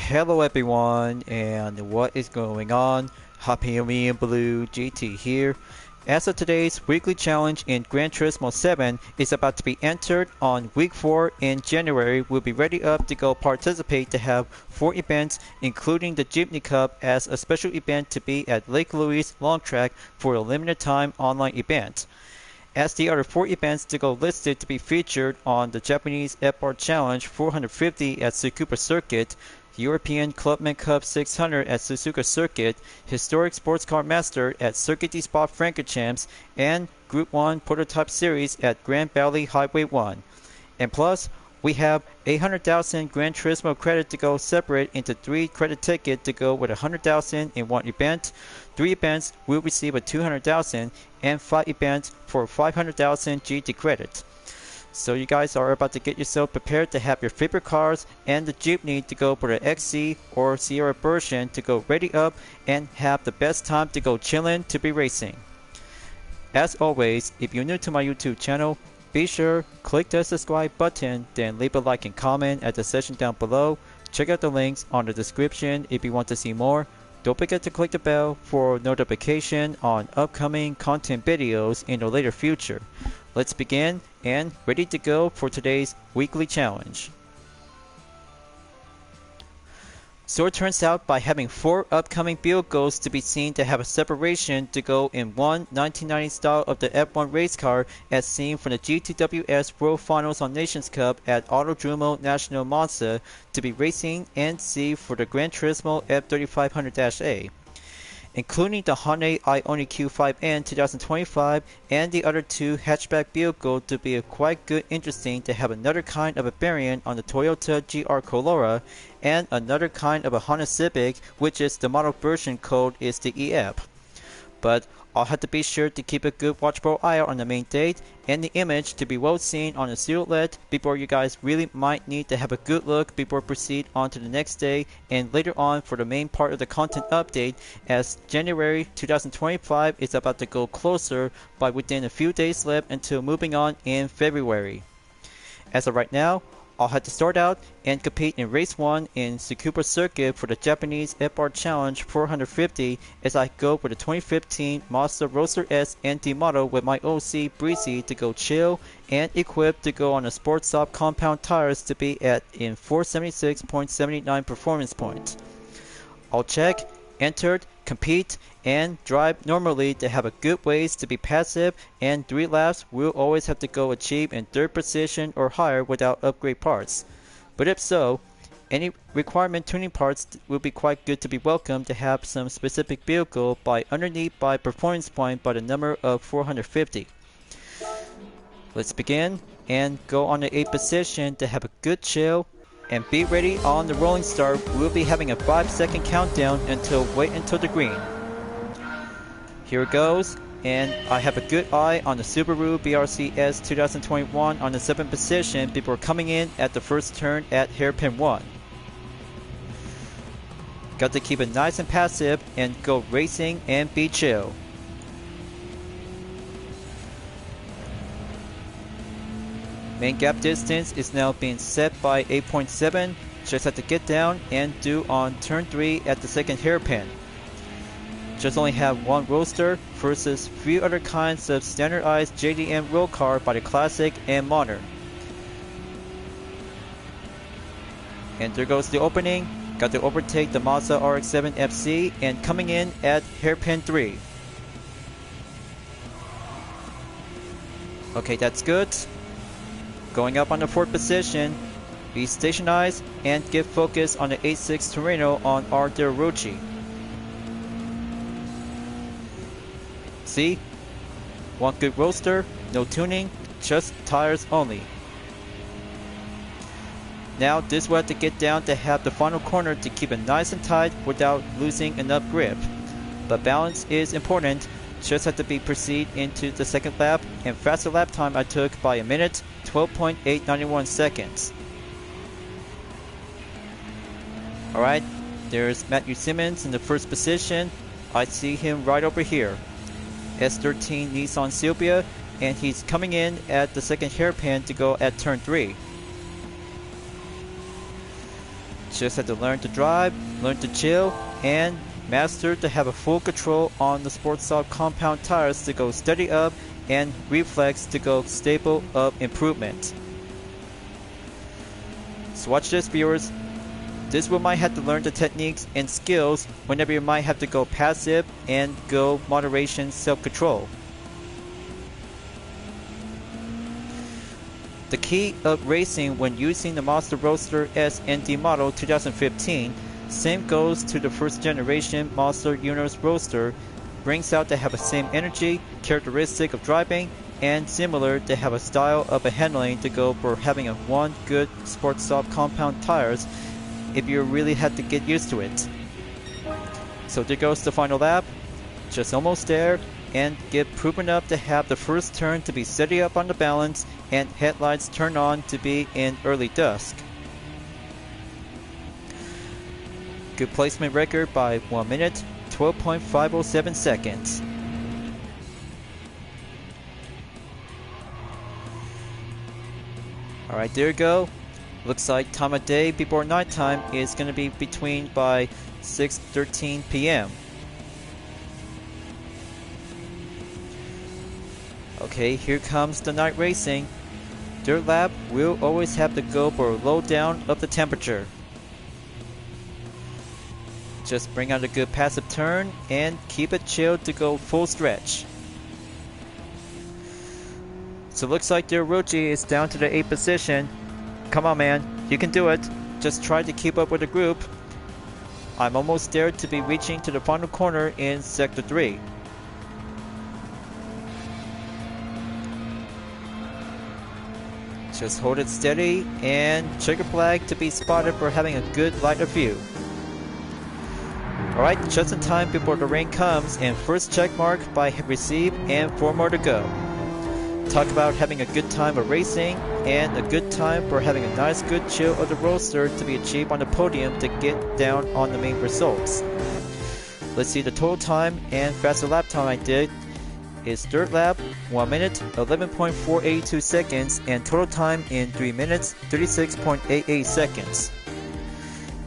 Hello everyone, and what is going on? Hyperion-Blue-GT here. As of today's weekly challenge in Gran Turismo 7 is about to be entered on week 4 in January, we'll be ready up to go participate to have 4 events, including the Jeepney Cup as a special event to be at Lake Louise Long Track for a limited time online event. As the other 4 events to go listed to be featured on the Japanese FR Challenge 450 at Tsukuba Circuit, European Clubman Cup 600 at Suzuka Circuit, Historic Sports Car Master at Circuit de Spa-Francorchamps, and Group 1 Prototype Series at Grand Valley Highway 1. And plus, we have 800,000 Gran Turismo credit to go separate into 3 credit tickets to go with 100,000 in one event. 3 events will receive a 200,000 and 5 events for 500,000 GT credit. So you guys are about to get yourself prepared to have your favorite cars and the Jeepney to go for the XC or Sierra version to go ready up and have the best time to go chillin' to be racing. As always, if you're new to my YouTube channel, be sure click the subscribe button, then leave a like and comment at the section down below. Check out the links on the description if you want to see more. Don't forget to click the bell for notification on upcoming content videos in the later future. Let's begin and ready to go for today's weekly challenge. So it turns out by having 4 upcoming vehicles to be seen to have a separation to go in one 1990 style of the F1 race car as seen from the GTWS World Finals on Nations Cup at Autodromo National Monza to be racing and C for the Gran Turismo F3500-A. Including the Hyundai Ioniq Q5N 2025 and the other 2 hatchback vehicles to be quite good interesting to have another kind of a variant on the Toyota GR Corolla and another kind of a Honda Civic, which is the model version code is the EF. But I'll have to be sure to keep a good watchful eye on the main date and the image to be well seen on the silhouette before you guys really might need to have a good look before proceed on to the next day and later on for the main part of the content update as January 2025 is about to go closer by within a few days left until moving on in February. As of right now, I'll have to start out and compete in race 1 in Tsukuba Circuit for the Japanese FR Challenge 450 as I go with the 2015 Mazda Roadster S NT model with my OC Breezy to go chill and equipped to go on the Sports Soft compound tires to be at in 476.79 performance points. I'll check, entered, compete, and drive normally to have a good ways to be passive and 3 laps we'll always have to go achieve in 3rd position or higher without upgrade parts. But if so, any requirement tuning parts will be quite good to be welcome to have some specific vehicle by underneath by performance point by the number of 450. Let's begin and go on the 8th position to have a good chill and be ready on the rolling start. We'll be having a 5-second countdown until wait until the green. Here it goes, and I have a good eye on the Subaru BRZ 2021 on the 7th position before coming in at the first turn at hairpin 1. Got to keep it nice and passive and go racing and be chill. Main gap distance is now being set by 8.7, just have to get down and do on turn 3 at the 2nd hairpin. Just only have 1 roadster versus few other kinds of standardized JDM road car by the Classic and Modern. And there goes the opening, got to overtake the Mazda RX-7 FC and coming in at hairpin 3. Okay, that's good. Going up on the 4th position, be stationized and get focus on the 8.6 Torino on R. De Rocci. See? 1 good roadster, no tuning, just tires only. Now this will have to get down to have the final corner to keep it nice and tight without losing enough grip. But balance is important, just have to be proceed into the 2nd lap and faster lap time I took by a minute, 12.891 seconds. Alright, there's Matthew Simmons in the 1st position. I see him right over here. S13 Nissan Silvia, and he's coming in at the 2nd hairpin to go at turn 3. Just have to learn to drive, learn to chill, and master to have a full control on the Sports Soft compound tires to go steady up and reflex to go stable up improvement. So watch this, viewers. This will might have to learn the techniques and skills whenever you might have to go passive and go moderation self-control. The key of racing when using the Mazda Roadster S ND model 2015, same goes to the first generation Mazda Universe Roadster, brings out to have the same energy, characteristic of driving, and similar to have a style of a handling to go for having a one good Sports Soft compound tires if you really had to get used to it. So there goes the final lap, just almost there, and get proven up to have the first turn to be steady up on the balance and headlights turn on to be in early dusk. Good placement record by 1 minute, 12.507 seconds. Alright, there you go. Looks like time of day before nighttime is going to be between by 6:13 p.m. Okay, here comes the night racing. Dirt lap will always have to go for a low down of the temperature. Just bring out a good passive turn and keep it chilled to go full stretch. So looks like their Rochi is down to the 8th position. Come on, man, you can do it. Just try to keep up with the group. I'm almost there to be reaching to the final corner in Sector 3. Just hold it steady and checker flag to be spotted for having a good light of view. Alright, just in time before the rain comes and first check mark by receive and 4 more to go. Talk about having a good time of racing and a good time for having a nice good chill of the Roadster to be achieved on the podium to get down on the main results. Let's see the total time and faster lap time I did. Is third lap 1 minute 11.482 seconds and total time in 3 minutes 36.88 seconds.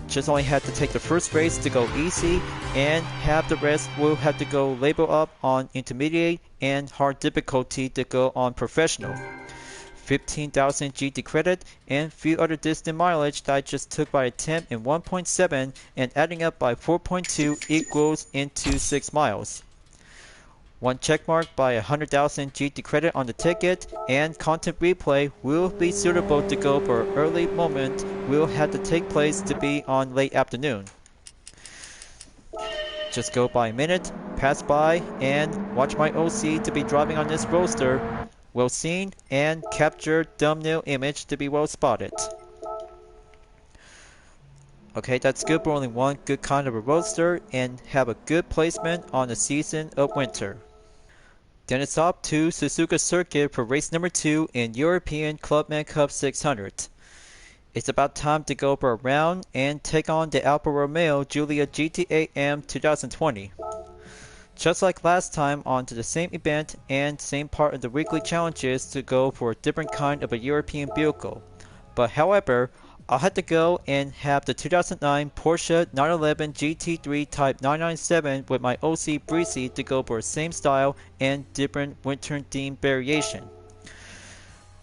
Just only had to take the first race to go easy and have the rest will have to go label up on intermediate and hard difficulty to go on professional. 15,000 GT credit and few other distant mileage that I just took by attempt in 1.7 and adding up by 4.2 equals into 6 miles. One checkmark by 100,000 GT credit on the ticket and content replay will be suitable to go for early moment will have to take place to be on late afternoon. Just go by a minute, pass by, and watch my OC to be driving on this Roadster. Well seen and capture thumbnail image to be well spotted. Okay, that's good for only one good kind of a Roadster and have a good placement on the season of winter. Then it's up to Suzuka Circuit for race number 2 in European Clubman Cup 600. It's about time to go for a round and take on the Alfa Romeo Giulia GT8M 2020. Just like last time, onto the same event and same part of the weekly challenges to go for a different kind of a European vehicle. But however, I'll have to go and have the 2009 Porsche 911 GT3 Type 997 with my OC Breezy to go for same style and different winter theme variation.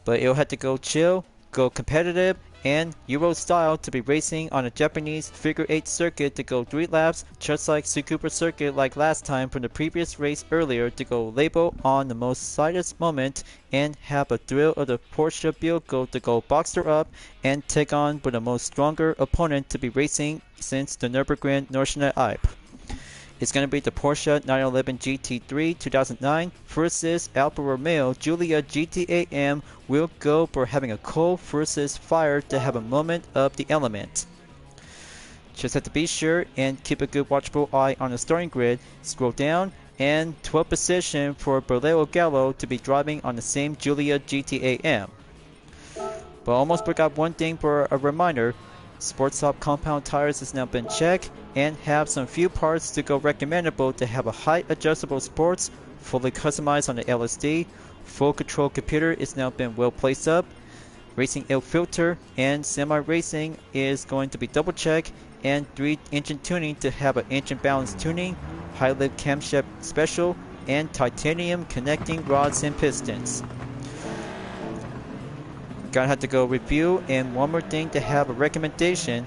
But it'll have to go chill, go competitive, and Euro style to be racing on a Japanese figure 8 circuit to go 3 laps just like Tsukuba circuit like last time from the previous race earlier to go label on the most slightest moment and have a thrill of the Porsche vehicle to go Boxster up and take on with the most stronger opponent to be racing since the Nürburgring Nordschleife Alp. It's going to be the Porsche 911 GT3 2009 versus Alfa Romeo Giulia GT8M will go for having a coal versus fire to have a moment of the element. Just have to be sure and keep a good watchful eye on the starting grid, scroll down, and 12th position for Berleo Gallo to be driving on the same Giulia GT8M. But almost forgot one thing for a reminder. Sports Soft compound tires has now been checked and have some few parts to go recommendable to have a height adjustable sports, fully customized on the LSD, full control computer is now been well placed up, Racing air filter and semi-racing is going to be double check, and 3 engine tuning to have an engine balance tuning, high lift camshaft special, and titanium connecting rods and pistons. Gonna have to go review, and one more thing to have a recommendation.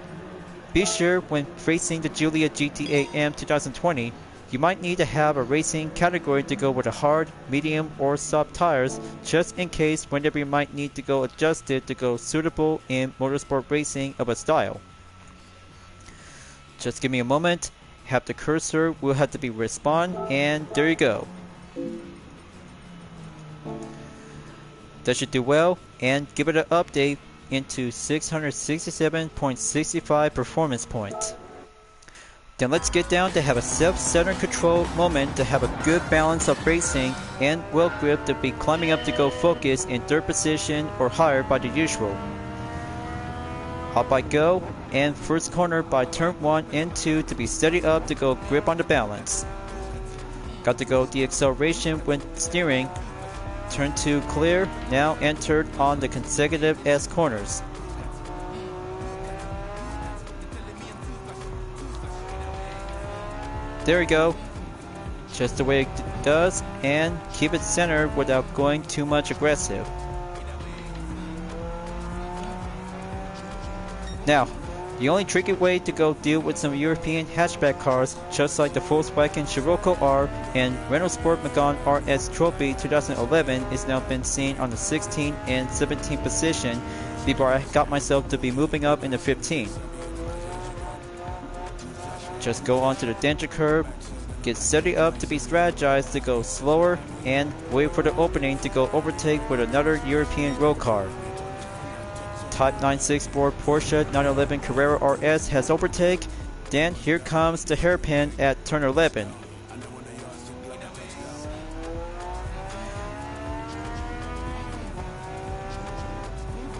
Be sure when racing the Giulia GT AM 2020, you might need to have a racing category to go with a hard, medium, or soft tires, just in case whenever you might need to go adjusted to go suitable in motorsport racing of a style. Just give me a moment, have the cursor will have to be respawn, and there you go. That should do well, and give it an update into 667.65 performance point. Then let's get down to have a self-center control moment to have a good balance of racing and wheel grip to be climbing up to go focus in 3rd position or higher by the usual. Up by go, and first corner by turn 1 and 2 to be steady up to go grip on the balance. Got to go the acceleration when steering. Turn 2 clear, now entered on the consecutive S corners. There we go. Just the way it does, and keep it centered without going too much aggressive. Now, the only tricky way to go deal with some European hatchback cars, just like the Volkswagen Scirocco R and Renault Sport Megane RS Trophy 2011, is now been seen on the 16th and 17th position before I got myself to be moving up in the 15th. Just go onto the danger curve, get steady up to be strategized to go slower, and wait for the opening to go overtake with another European road car. Type 964 Porsche 911 Carrera RS has overtake, then here comes the hairpin at turn 11.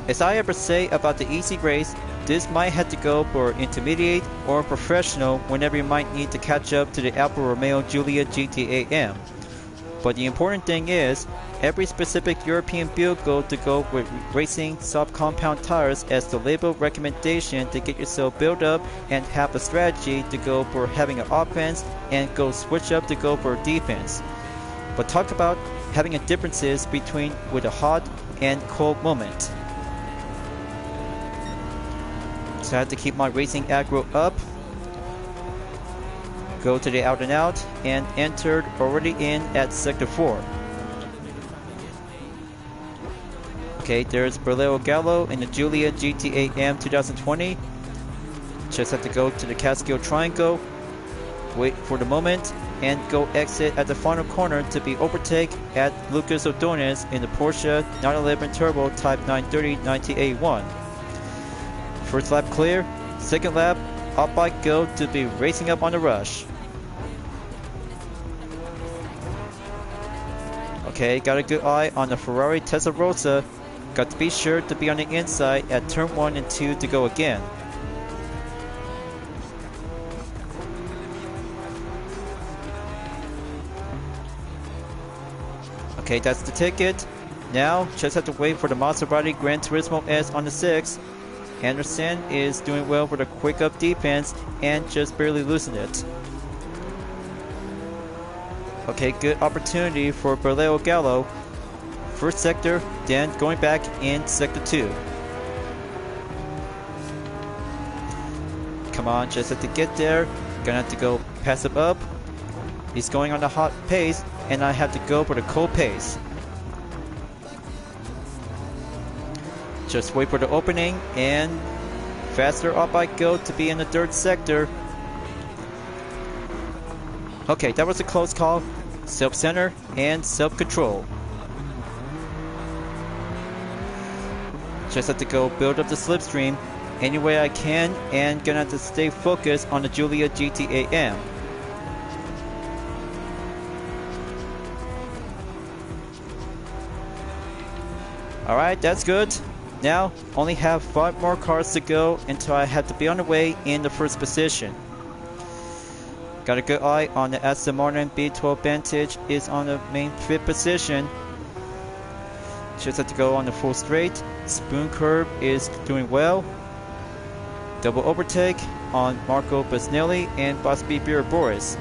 As I ever say about the easy race, this might have to go for intermediate or professional whenever you might need to catch up to the Alfa Romeo Giulia GT AM. But the important thing is, every specific European build go to go with racing soft compound tires as the label recommendation to get yourself built up and have a strategy to go for having an offense and go switch up to go for defense. But talk about having a differences between with a hot and cold moment. So I have to keep my racing aggro up. Go to the out and out, and entered already in at sector 4. Okay, there's Berleo Gallo in the Giulia GT AM 2020. Just have to go to the Catskill Triangle, wait for the moment, and go exit at the final corner to be overtake at Lucas Ordonez in the Porsche 911 Turbo Type 930 98-1. First lap clear, second lap, up I go to be racing up on the rush. Okay, got a good eye on the Ferrari Testarossa. Got to be sure to be on the inside at turn 1 and 2 to go again. Okay, that's the ticket. Now, just have to wait for the Maserati Gran Turismo S on the 6. Anderson is doing well with a quick up defense and just barely losing it. Okay, good opportunity for Berleo Gallo. First sector, then going back in sector 2. Come on, just have to get there. Gonna have to go pass him up. He's going on the hot pace, and I have to go for the cold pace. Just wait for the opening, and faster up I go to be in the 3rd sector. Okay, that was a close call. Self-center and self-control. Just have to go build up the slipstream any way I can, and gonna have to stay focused on the Giulia GT AM. Alright, that's good. Now, only have 5 more cars to go until I have to be on the way in the 1st position. Got a good eye on the Aston Martin B12 Vantage is on the main 5th position. Just have to go on the full straight. Spoon curve is doing well. Double overtake on Marco Busnelli and Bosby Beer Boris.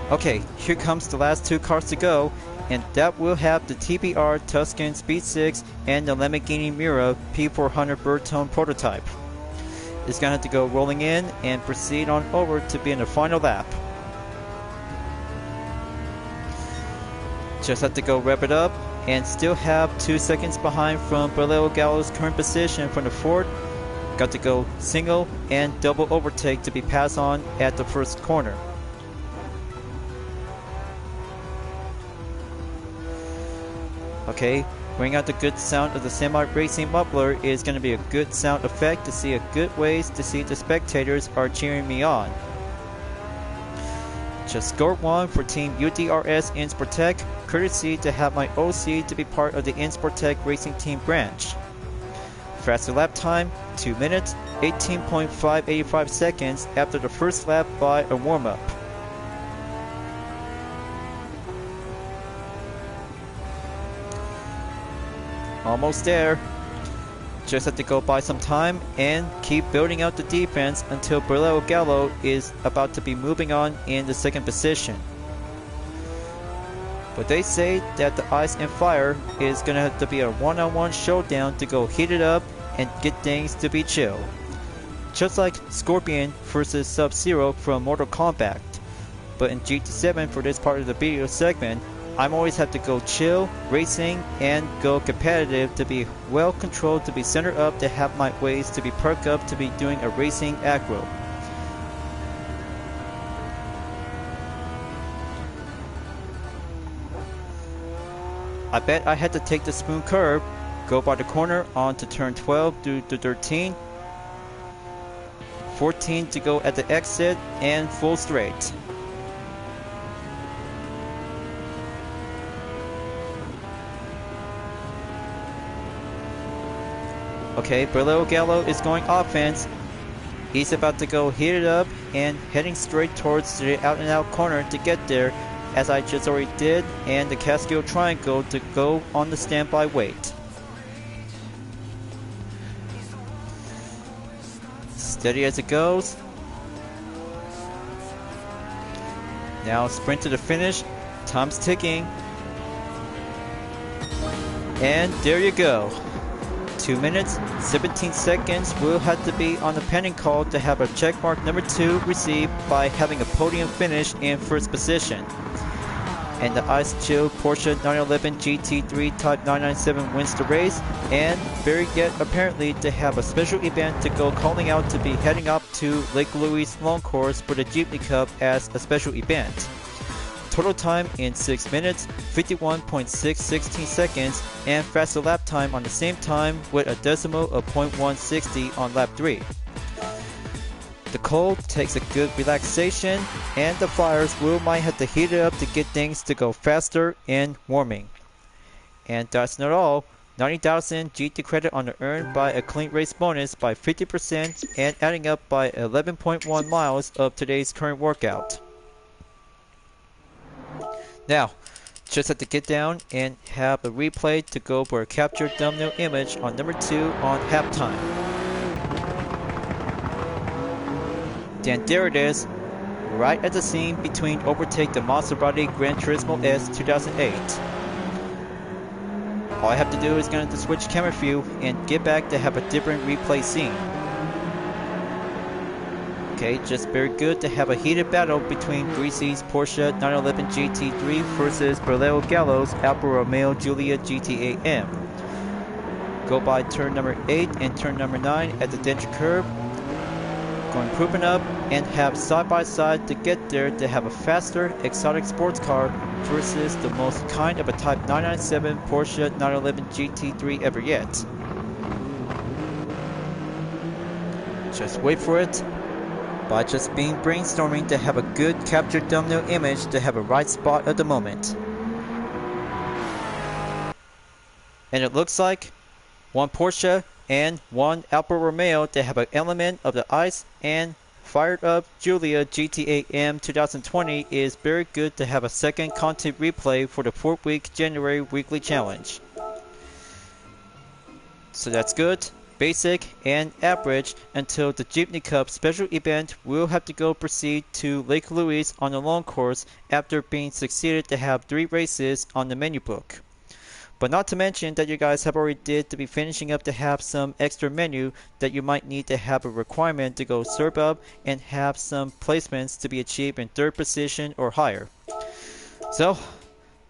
Okay, here comes the last two cars to go, and that will have the TBR Tuscan Speed 6 and the Lamborghini Miura P400 Bertone prototype. It's gonna have to go rolling in and proceed on over to be in the final lap. Just have to go rev it up and still have 2 seconds behind from Borrello Gallo's current position from the Ford. Got to go single and double overtake to be passed on at the first corner. Okay, bring out the good sound of the semi-racing muffler is going to be a good sound effect to see a good ways to see the spectators are cheering me on. Just scored 1 for Team UDRS Insportec, courtesy to have my OC to be part of the Insportec Racing Team branch. Faster lap time, 2 minutes, 18.585 seconds after the first lap by a warm-up. Almost there. Just have to go by some time and keep building out the defense until Borrello Gallo is about to be moving on in the second position. But they say that the ice and fire is gonna have to be a one-on-one showdown to go heat it up and get things to be chill. Just like Scorpion versus Sub-Zero from Mortal Kombat. But in GT7 for this part of the video segment, I'm always have to go chill, racing, and go competitive to be well controlled, to be centered up, to have my ways to be perked up, to be doing a racing aggro. I bet I had to take the spoon curve, go by the corner onto turn 12 through to 13, 14 to go at the exit, and full straight. Okay, Borrello Gallo is going offense. He's about to go heat it up and heading straight towards the out and out corner to get there, as I just already did, and the Castillo Triangle to go on the standby wait. Steady as it goes. Now sprint to the finish. Time's ticking. And there you go. 2 minutes, 17 seconds will have to be on the pending call to have a checkmark number 2 received by having a podium finish in first position. And the Ice Chill Porsche 911 GT3 Type 997 wins the race, and very yet apparently to have a special event to go calling out to be heading up to Lake Louise Long Course for the Jeepney Cup as a special event. Total time in 6 minutes, 51.616 seconds, and faster lap time on the same time with a decimal of 0.160 on lap 3. The cold takes a good relaxation, and the fires might have to heat it up to get things to go faster and warming. And that's not all. 90,000 GT credit on the earned by a clean race bonus by 50% and adding up by 11.1 miles of today's current workout. Now, just have to get down and have a replay to go for a captured thumbnail image on number 2 on halftime. Then there it is, right at the scene between overtake the Maserati Gran Turismo S 2008. All I have to do is going to switch camera view and get back to have a different replay scene. Okay, just very good to have a heated battle between Greasy's Porsche 911 GT3 versus Borrello Gallo's Alfa Romeo Giulia GT8M. Go by turn number 8 and turn number 9 at the denture curve. Going pooping up and have side by side to get there to have a faster exotic sports car versus the most kind of a Type 997 Porsche 911 GT3 ever yet. Just wait for it. By just being brainstorming to have a good captured thumbnail image to have a right spot at the moment. And it looks like one Porsche and one Alfa Romeo to have an element of the ice and Fired Up Julia GTA M 2020 is very good to have a second content replay for the 4-week January weekly challenge. So that's good, basic, and average until the Jeepney Cup special event. We'll have to go proceed to Lake Louise on the long course after being succeeded to have 3 races on the menu book. But not to mention that you guys have already did to be finishing up to have some extra menu that you might need to have a requirement to go serve up and have some placements to be achieved in 3rd position or higher. So,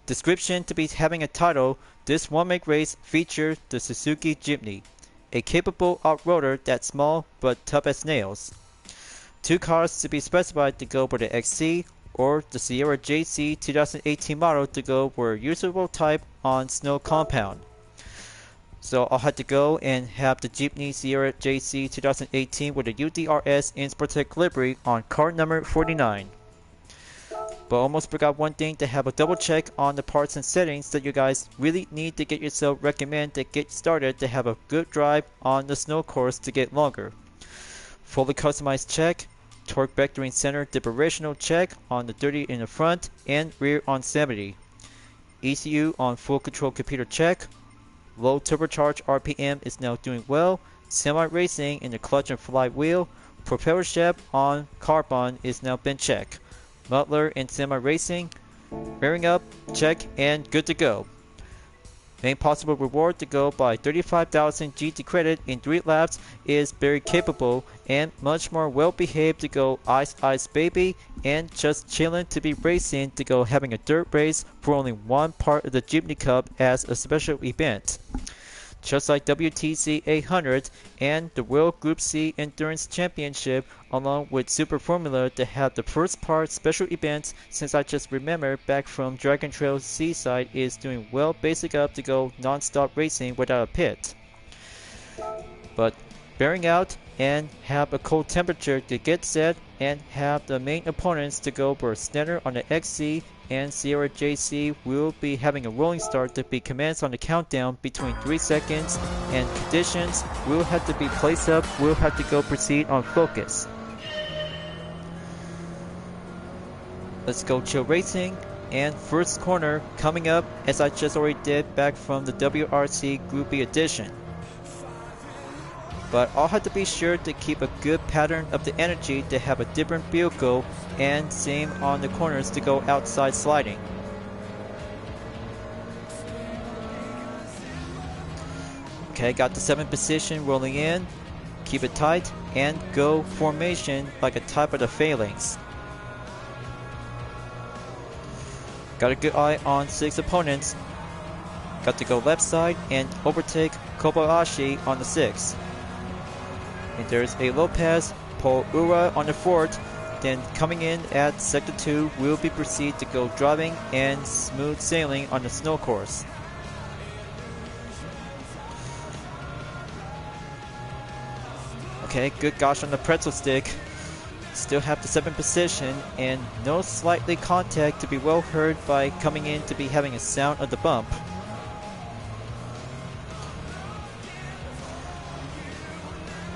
description to be having a title, this one-make race features the Suzuki Jeepney, a capable off-roader that's small but tough as nails. 2 cars to be specified to go for the XC or the Sierra JC 2018 model to go for a usable type on snow compound. So I'll have to go and have the Jeepney Sierra JC 2018 with a UDRS Insportec livery on car number 49. But almost forgot one thing, to have a double check on the parts and settings that you guys really need to get yourself recommend to get started to have a good drive on the snow course to get longer. Fully customized check, torque vectoring center differential check on the 30 in the front and rear on 70. ECU on full control computer check. Low turbocharged RPM is now doing well. Semi-racing in the clutch and flywheel. Propeller shaft on carbon is now been checked. Muffler in semi-racing. Bearing up, check, and good to go. Main possible reward to go by 35,000 GT credit in 3 laps is very capable and much more well behaved to go ice ice baby and just chilling to be racing to go having a dirt race for only one part of the Jeepney Cup as a special event. Just like WTC 800 and the World Group C Endurance Championship along with Super Formula to have the first part special events, since I just remember back from Dragon Trail Seaside is doing well basic up to go non-stop racing without a pit. But bearing out and have a cold temperature to get set and have the main opponents to go for Stenner on the XC and Sierra JC will be having a rolling start to be commenced on the countdown between 3 seconds, and conditions will have to be placed up, will have to go proceed on focus. Let's go chill racing, and first corner coming up as I just already did back from the WRC Group B edition. But I'll have to be sure to keep a good pattern of the energy to have a different vehicle and same on the corners to go outside sliding. Okay, got the 7th position rolling in, keep it tight, and go formation like a type of the phalanx. Got a good eye on 6 opponents, got to go left side and overtake Kobayashi on the 6th. And there's a Lopez, Paul Ura on the 4th, then coming in at Sector 2 will be proceed to go driving and smooth sailing on the snow course. Okay, good gosh on the pretzel stick. Still have the 7th position and no slightly contact to be well heard by coming in to be having a sound of the bump.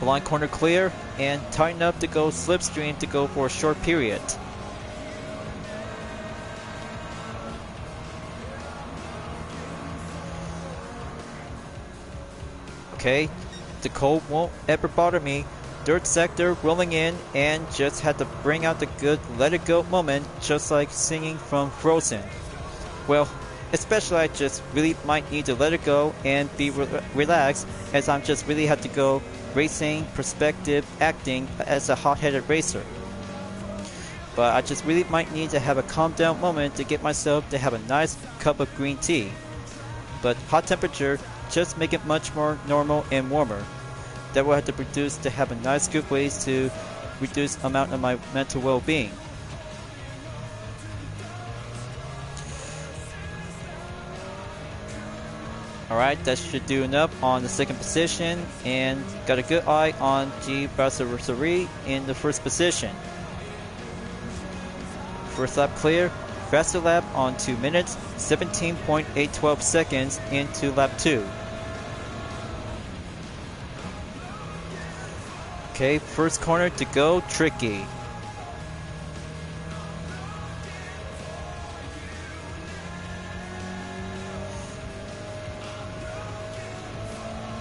Line corner clear and tighten up to go slipstream to go for a short period. Okay, the cold won't ever bother me. 3rd sector rolling in and just had to bring out the good let it go moment, just like singing from Frozen. Well, especially I just really might need to let it go and be relaxed, as I'm just really had to go racing, perspective, acting as a hot-headed racer. But I just really might need to have a calm down moment to get myself to have a nice cup of green tea. But hot temperature just make it much more normal and warmer. That will have to produce to have a nice good ways to reduce amount of my mental well-being. Alright, that should do enough on the 2nd position, and got a good eye on G. Bassari in the 1st position. First lap clear, faster lap on 2 minutes, 17.812 seconds into lap 2. Okay, first corner to go, tricky.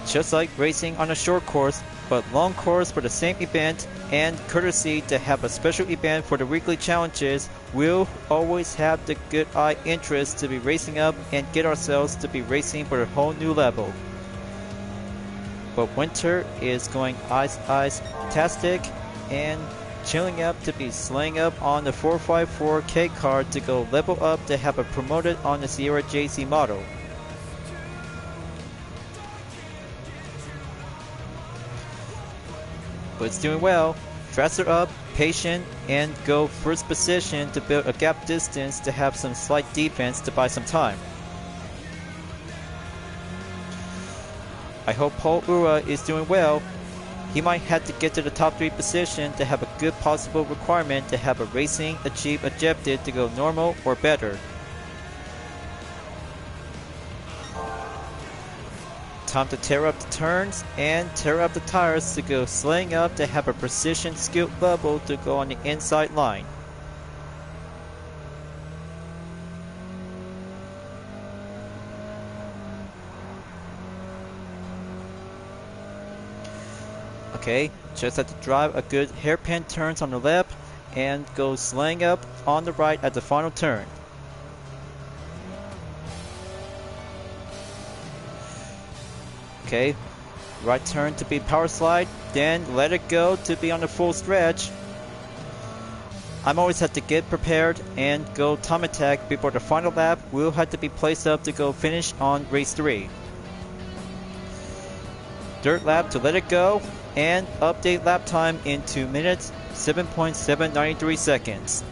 Just like racing on a short course, but long course for the same event, and courtesy to have a special event for the weekly challenges, we'll always have the good eye interest to be racing up and get ourselves to be racing for a whole new level. But Winter is going ice-tastic and chilling up to be slaying up on the 454K car to go level up to have it promoted on the Sierra JC model. But it's doing well. Faster up, patient, and go first position to build a gap distance to have some slight defense to buy some time. I hope Paul Ura is doing well. He might have to get to the top 3 position to have a good possible requirement to have a racing achieve objective to go normal or better. Time to tear up the turns and tear up the tires to go slaying up to have a precision skill level to go on the inside line. Okay, just have to drive a good hairpin turns on the left and go slaying up on the right at the final turn. Okay, right turn to be power slide, then let it go to be on the full stretch. I'm always have to get prepared and go time attack before the final lap will have to be placed up to go finish on race 3. Third lap to let it go and update lap time in 2 minutes, 7.793 seconds.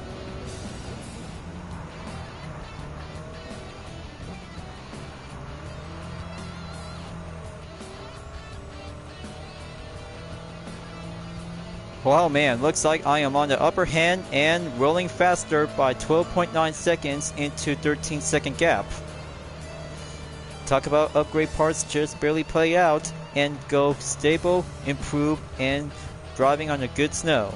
Wow man, looks like I am on the upper hand and rolling faster by 12.9 seconds into 13-second gap. Talk about upgrade parts just barely play out and go stable, improve, and driving on a good snow.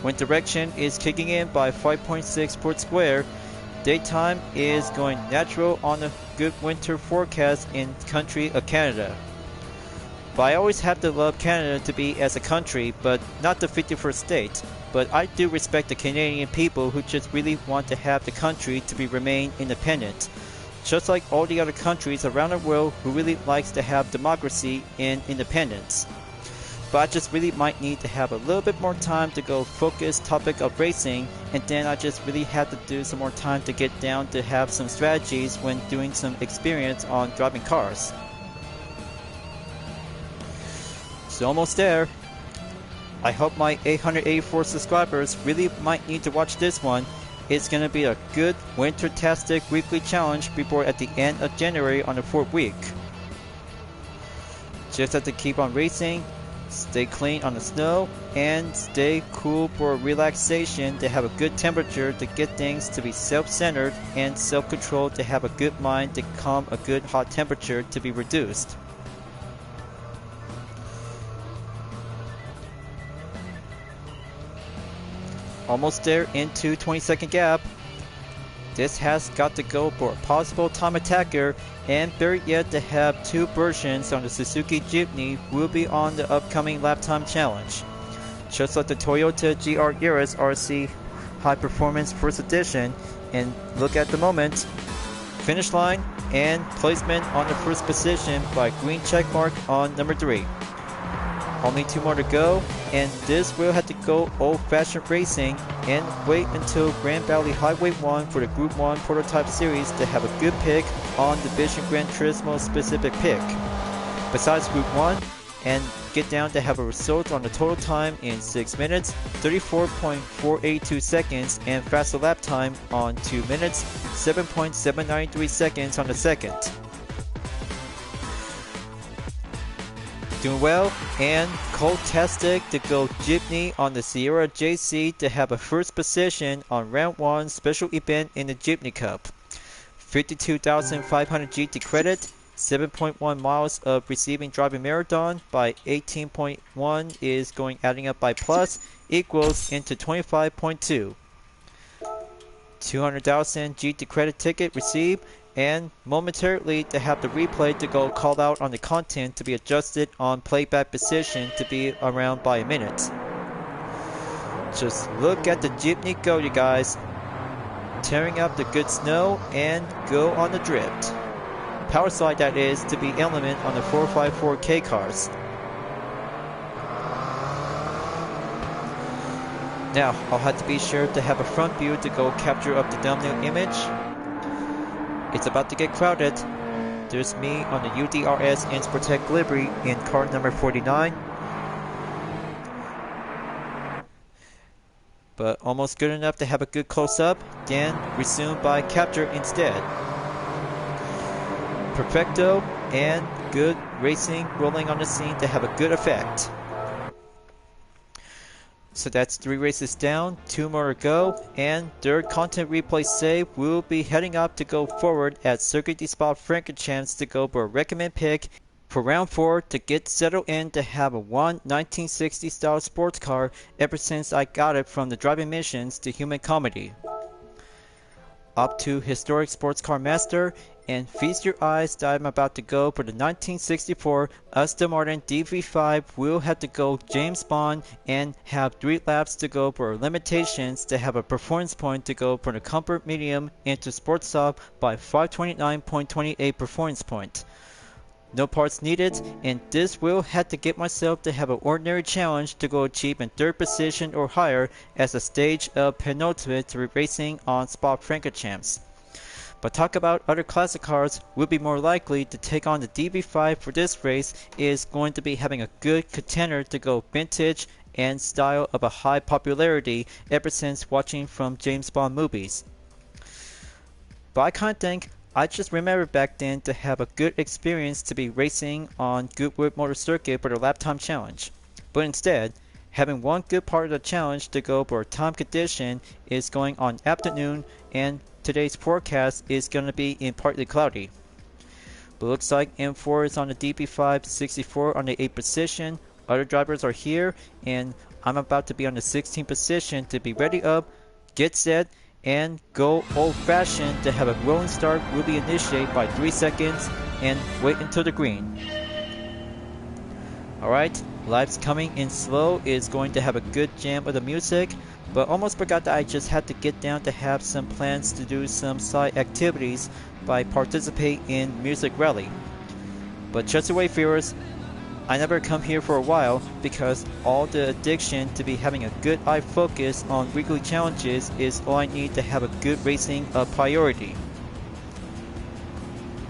Wind direction is kicking in by 5.6 per square. Daytime is going natural on a good winter forecast in country of Canada. But I always have to love Canada to be as a country, but not the 51st state. But I do respect the Canadian people who just really want to have the country to be remain independent. Just like all the other countries around the world who really likes to have democracy and independence. But I just really might need to have a little bit more time to go focus topic of racing, and then I just really have to do some more time to get down to have some strategies when doing some experience on driving cars. So almost there. I hope my 884 subscribers really might need to watch this one. It's gonna be a good winter-tastic weekly challenge before at the end of January on the 4th week. Just have to keep on racing, stay clean on the snow, and stay cool for relaxation to have a good temperature to get things to be self-centered and self-controlled to have a good mind to calm a good hot temperature to be reduced. Almost there into 20-second gap. This has got to go for a possible time attacker, and better yet to have 2 versions on the Suzuki Jeepney will be on the upcoming lap time challenge. Just like the Toyota GR Yaris RC High Performance First Edition, and look at the moment. Finish line and placement on the first position by green check mark on number 3. Only 2 more to go, and this will have to go old-fashioned racing and wait until Grand Valley Highway 1 for the Group 1 Prototype Series to have a good pick on Division Gran Turismo specific pick. Besides Group 1, and get down to have a result on the total time in 6 minutes, 34.482 seconds, and faster lap time on 2 minutes, 7.793 seconds on the second. Doing well, and cold-tastic to go Jeepney on the Sierra JC to have a first position on round 1 special event in the Jeepney Cup. 52,500 GT credit 7.1 miles of receiving driving marathon by 18.1 is going adding up by plus equals into 25.2. 200,000 GT credit ticket received, and momentarily to have the replay to go called out on the content to be adjusted on playback position to be around by a minute. Just look at the jeepney go, you guys. Tearing up the good snow and go on the drift. Power slide that is to be element on the 454K cars. Now, I'll have to be sure to have a front view to go capture up the thumbnail image. It's about to get crowded. There's me on the UDRS Inspirtech livery in car number 49. But almost good enough to have a good close-up, then resumed by capture instead. Perfecto and good racing rolling on the scene to have a good effect. So that's 3 races down, 2 more to go, and third content replay save will be heading up to go forward at Circuit de Spa-Francorchamps to go for a recommend pick for round 4 to get settled in to have a 1960 style sports car ever since I got it from the driving missions to human comedy. Up to historic sports car master, and feast your eyes that I'm about to go for the 1964 Aston Martin DB5 will have to go James Bond and have 3 laps to go for limitations to have a performance point to go for the comfort medium into sports soft by 529.28 performance point. No parts needed, and this will have to get myself to have an ordinary challenge to go achieve in 3rd position or higher as a stage of penultimate to racing on Spa-Francorchamps. But talk about other classic cars will be more likely to take on the DB5 for this race is going to be having a good contender to go vintage and style of a high popularity ever since watching from James Bond movies. But I kinda think I just remember back then to have a good experience to be racing on Goodwood Motor Circuit for the lap time challenge. But instead, having one good part of the challenge to go for a time condition is going on afternoon, and today's forecast is going to be in partly cloudy. But looks like M4 is on the DB5, 64 on the 8th position. Other drivers are here, and I'm about to be on the 16th position to be ready up, get set, and go old-fashioned to have a rolling start will be initiated by 3 seconds and wait until the green. Alright, Life's Coming in Slow is going to have a good jam of the music, but almost forgot that I just had to get down to have some plans to do some side activities by participate in Music Rally. But just the way viewers, I never come here for a while because all the addiction to be having a good eye focus on weekly challenges is all I need to have a good racing priority.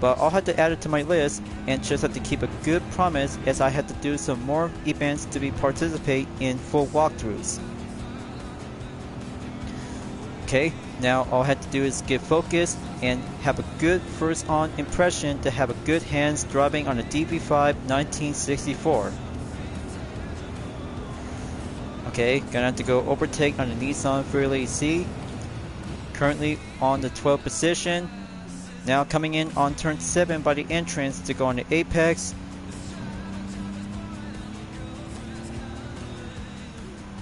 But I'll have to add it to my list and just have to keep a good promise as I have to do some more events to be participate in full walkthroughs. Okay, now all I have to do is get focused and have a good first on impression to have a good hands driving on a DB5 1964. Okay, gonna have to go overtake on the Nissan Fairlane C. Currently on the 12th position. Now coming in on turn 7 by the entrance to go on the apex.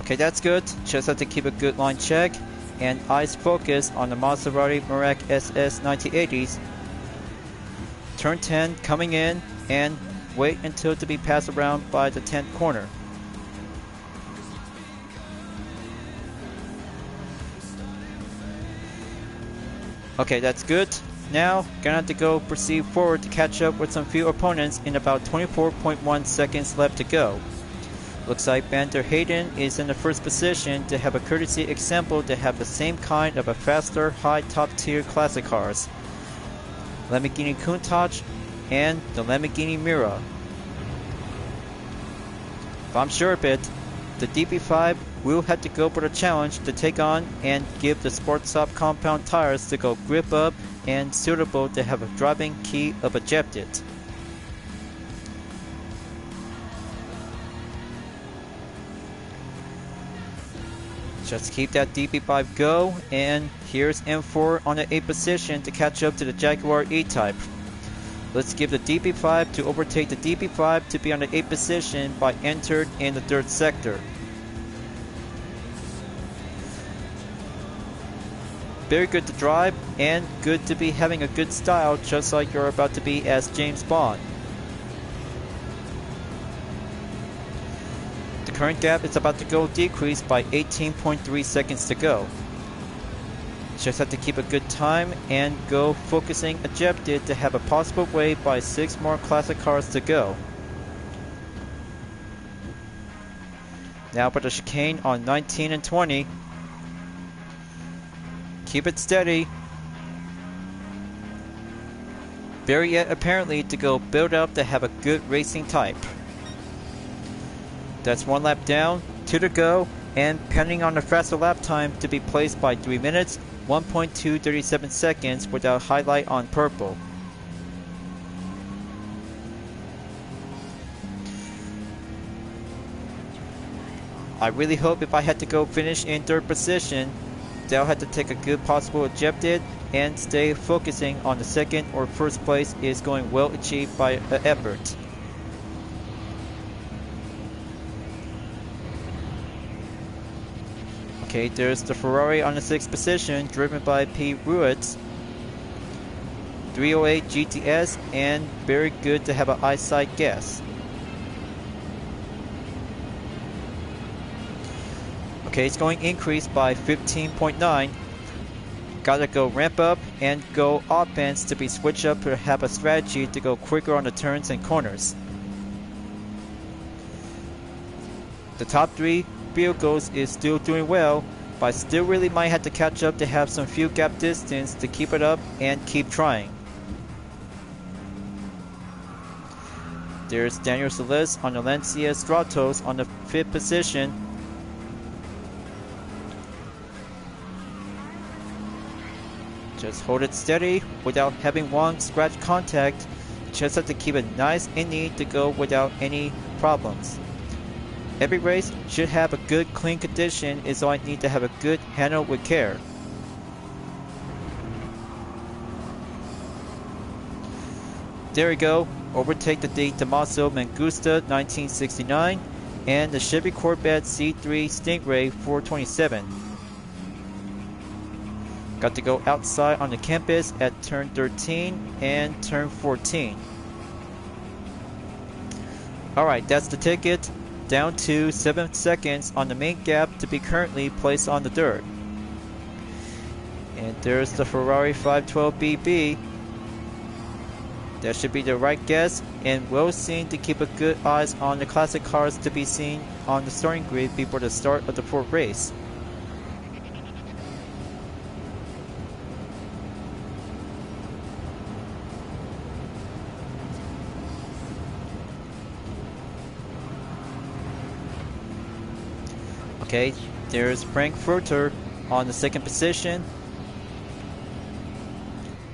Okay, that's good. Just have to keep a good line check and eyes focus on the Maserati Merak SS 1980s. Turn 10 coming in and wait until to be passed around by the 10th corner. Okay, that's good. Now, gonna have to go proceed forward to catch up with some few opponents in about 24.1 seconds left to go. Looks like Banter Hayden is in the first position to have a courtesy example to have the same kind of a faster, high top tier classic cars. Lamborghini Countach and the Lamborghini Mira. If I'm sure of it, the DB5 will have to go for the challenge to take on and give the Sport Soft compound tires to go grip up and suitable to have a driving key of ejected. Just keep that DB5 go, and here's M4 on the 8th position to catch up to the Jaguar E-Type. Let's give the DB5 to overtake the DB5 to be on the 8th position by entered in the 3rd sector. Very good to drive and good to be having a good style, just like you're about to be as James Bond. The current gap is about to go decrease by 18.3 seconds to go. Just have to keep a good time and go focusing ejected to have a possible way by 6 more classic cars to go. Now for the chicane on 19 and 20. Keep it steady. Very yet apparently to go build up to have a good racing type. That's 1 lap down, 2 to go, and pending on the faster lap time to be placed by 3 minutes, 1.237 seconds without highlight on purple. I really hope if I had to go finish in 3rd position, they'll have to take a good possible ejected and stay focusing on the 2nd or 1st place is going well achieved by an effort. Okay, there's the Ferrari on the 6th position, driven by P. Ruiz. 308 GTS, and very good to have an eyesight guess. Okay, it's going increase by 15.9. Gotta go ramp up and go offense to be switched up to have a strategy to go quicker on the turns and corners. The top 3 vehicles is still doing well, but still really might have to catch up to have some few gap distance to keep it up and keep trying. There's Daniel Solis on the Lancia Stratos on the 5th position. Just hold it steady without having one scratch contact. Just have to keep it nice and neat to go without any problems. Every race should have a good clean condition, is all I need to have a good handle with care. There we go, overtake the De Tomaso Mangusta 1969 and the Chevy Corvette C3 Stingray 427. Got to go outside on the campus at turn 13 and turn 14. Alright, that's the ticket. Down to 7 seconds on the main gap to be currently placed on the dirt. And there's the Ferrari 512BB. That should be the right guess, and well seen to keep a good eyes on the classic cars to be seen on the starting grid before the start of the 4th race. Okay, there's Frankfurter on the 2nd position.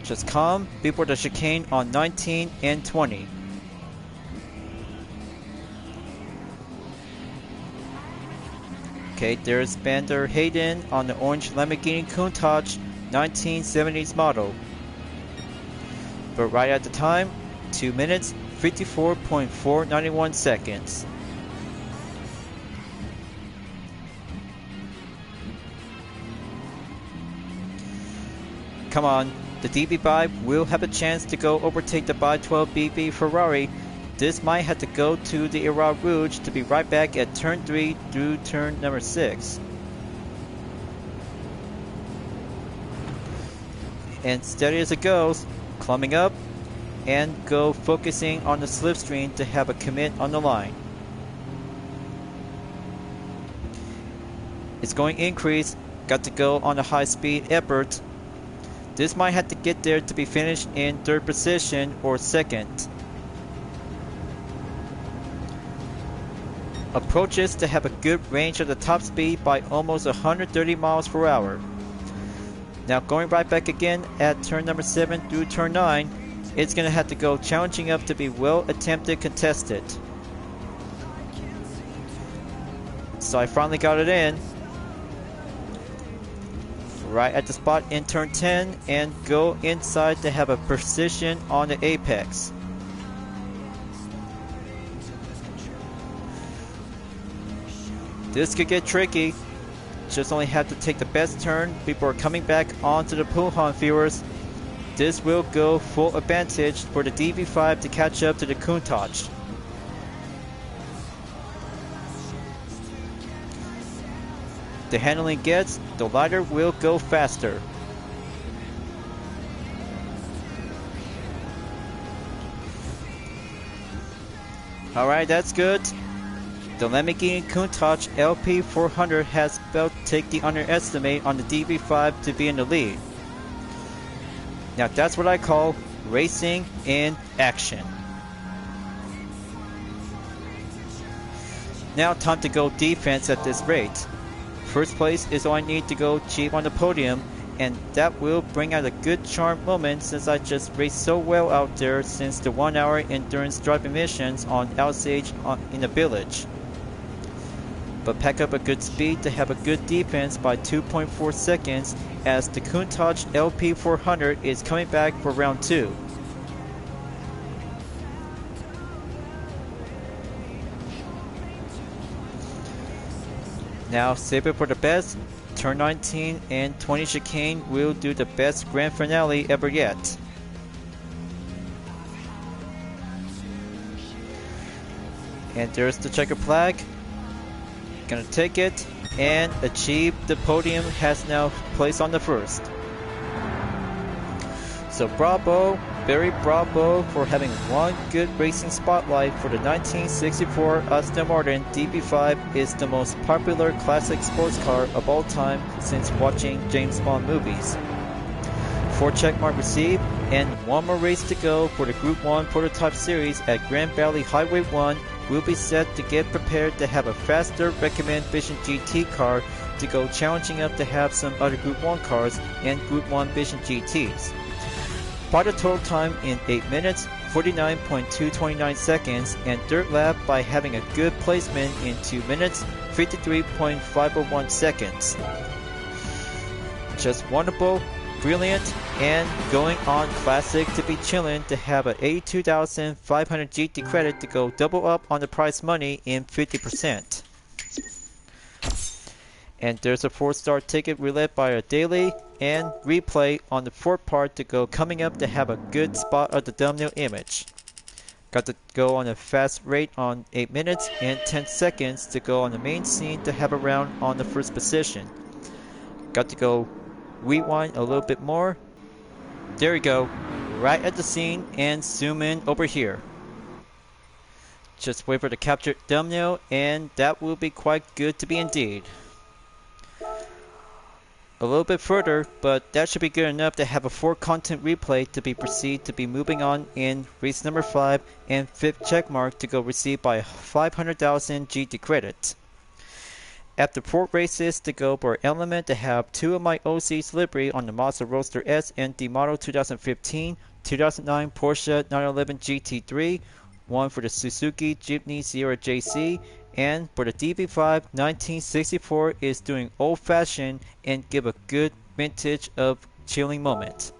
Just calm before the chicane on 19 and 20. Okay, there's Vander Hayden on the orange Lamborghini Countach 1970s model. But right at the time, 2 minutes, 54.491 seconds. Come on, the DB5 will have a chance to go overtake the by 12 BB Ferrari. This might have to go to the Era Rouge to be right back at turn 3 through turn number 6. And steady as it goes, climbing up and go focusing on the slipstream to have a commit on the line. It's going increase, got to go on a high speed effort. This might have to get there to be finished in 3rd position or 2nd. Approaches to have a good range of the top speed by almost 130 miles per hour. Now going right back again at turn number 7 through turn 9, it's going to have to go challenging up to be well attempted contested. So I finally got it in. right at the spot in turn 10 and go inside to have a precision on the apex. This could get tricky. Just only have to take the best turn before coming back onto the Puhan viewers. This will go full advantage for the DB5 to catch up to the Countach. The handling gets, the lighter will go faster. Alright, that's good. The Lamborghini Countach LP400 has felt take the underestimate on the DB5 to be in the lead. Now that's what I call racing in action. Now time to go defense at this rate. First place is all I need to go cheap on the podium, and that will bring out a good charm moment since I just raced so well out there since the 1 hour endurance driving missions on Outsage in the village. But pack up a good speed to have a good defense by 2.4 seconds as the Countach LP400 is coming back for round 2. Now save it for the best. Turn 19 and 20 chicane will do the best grand finale ever yet. And there's the checker flag. Gonna take it and achieve the podium, has now placed on the first. So bravo, very bravo for having one good racing spotlight for the 1964 Aston Martin DB5 is the most popular classic sports car of all time since watching James Bond movies. 4 checkmark received and 1 more race to go for the Group 1 Prototype Series at Grand Valley Highway 1 will be set to get prepared to have a faster recommend Vision GT car to go challenging up to have some other Group 1 cars and Group 1 Vision GTs. By the total time in 8 minutes, 49.229 seconds, and dirt lap by having a good placement in 2 minutes, 53.501 seconds. Just wonderful, brilliant, and going on classic to be chillin' to have a 82,500 GT credit to go double up on the prize money in 50%. And there's a 4-star ticket roulette by a daily and replay on the 4th part to go coming up to have a good spot of the thumbnail image. Got to go on a fast rate on 8 minutes and 10 seconds to go on the main scene to have a round on the first position. Got to go rewind a little bit more. There we go, right at the scene and zoom in over here. Just wait for the captured thumbnail and that will be quite good to be indeed. A little bit further, but that should be good enough to have a 4 content replay to be proceed to be moving on in race number 5 and 5th checkmark to go receive by 500,000 GT credit. After 4 races to go for element to have 2 of my OC's livery on the Mazda Roadster S and the model 2015, 2009 Porsche 911 GT3, 1 for the Suzuki Jeepney Sierra JC, and for the DB5 1964 is doing old-fashioned and give a good vintage of chilling moment.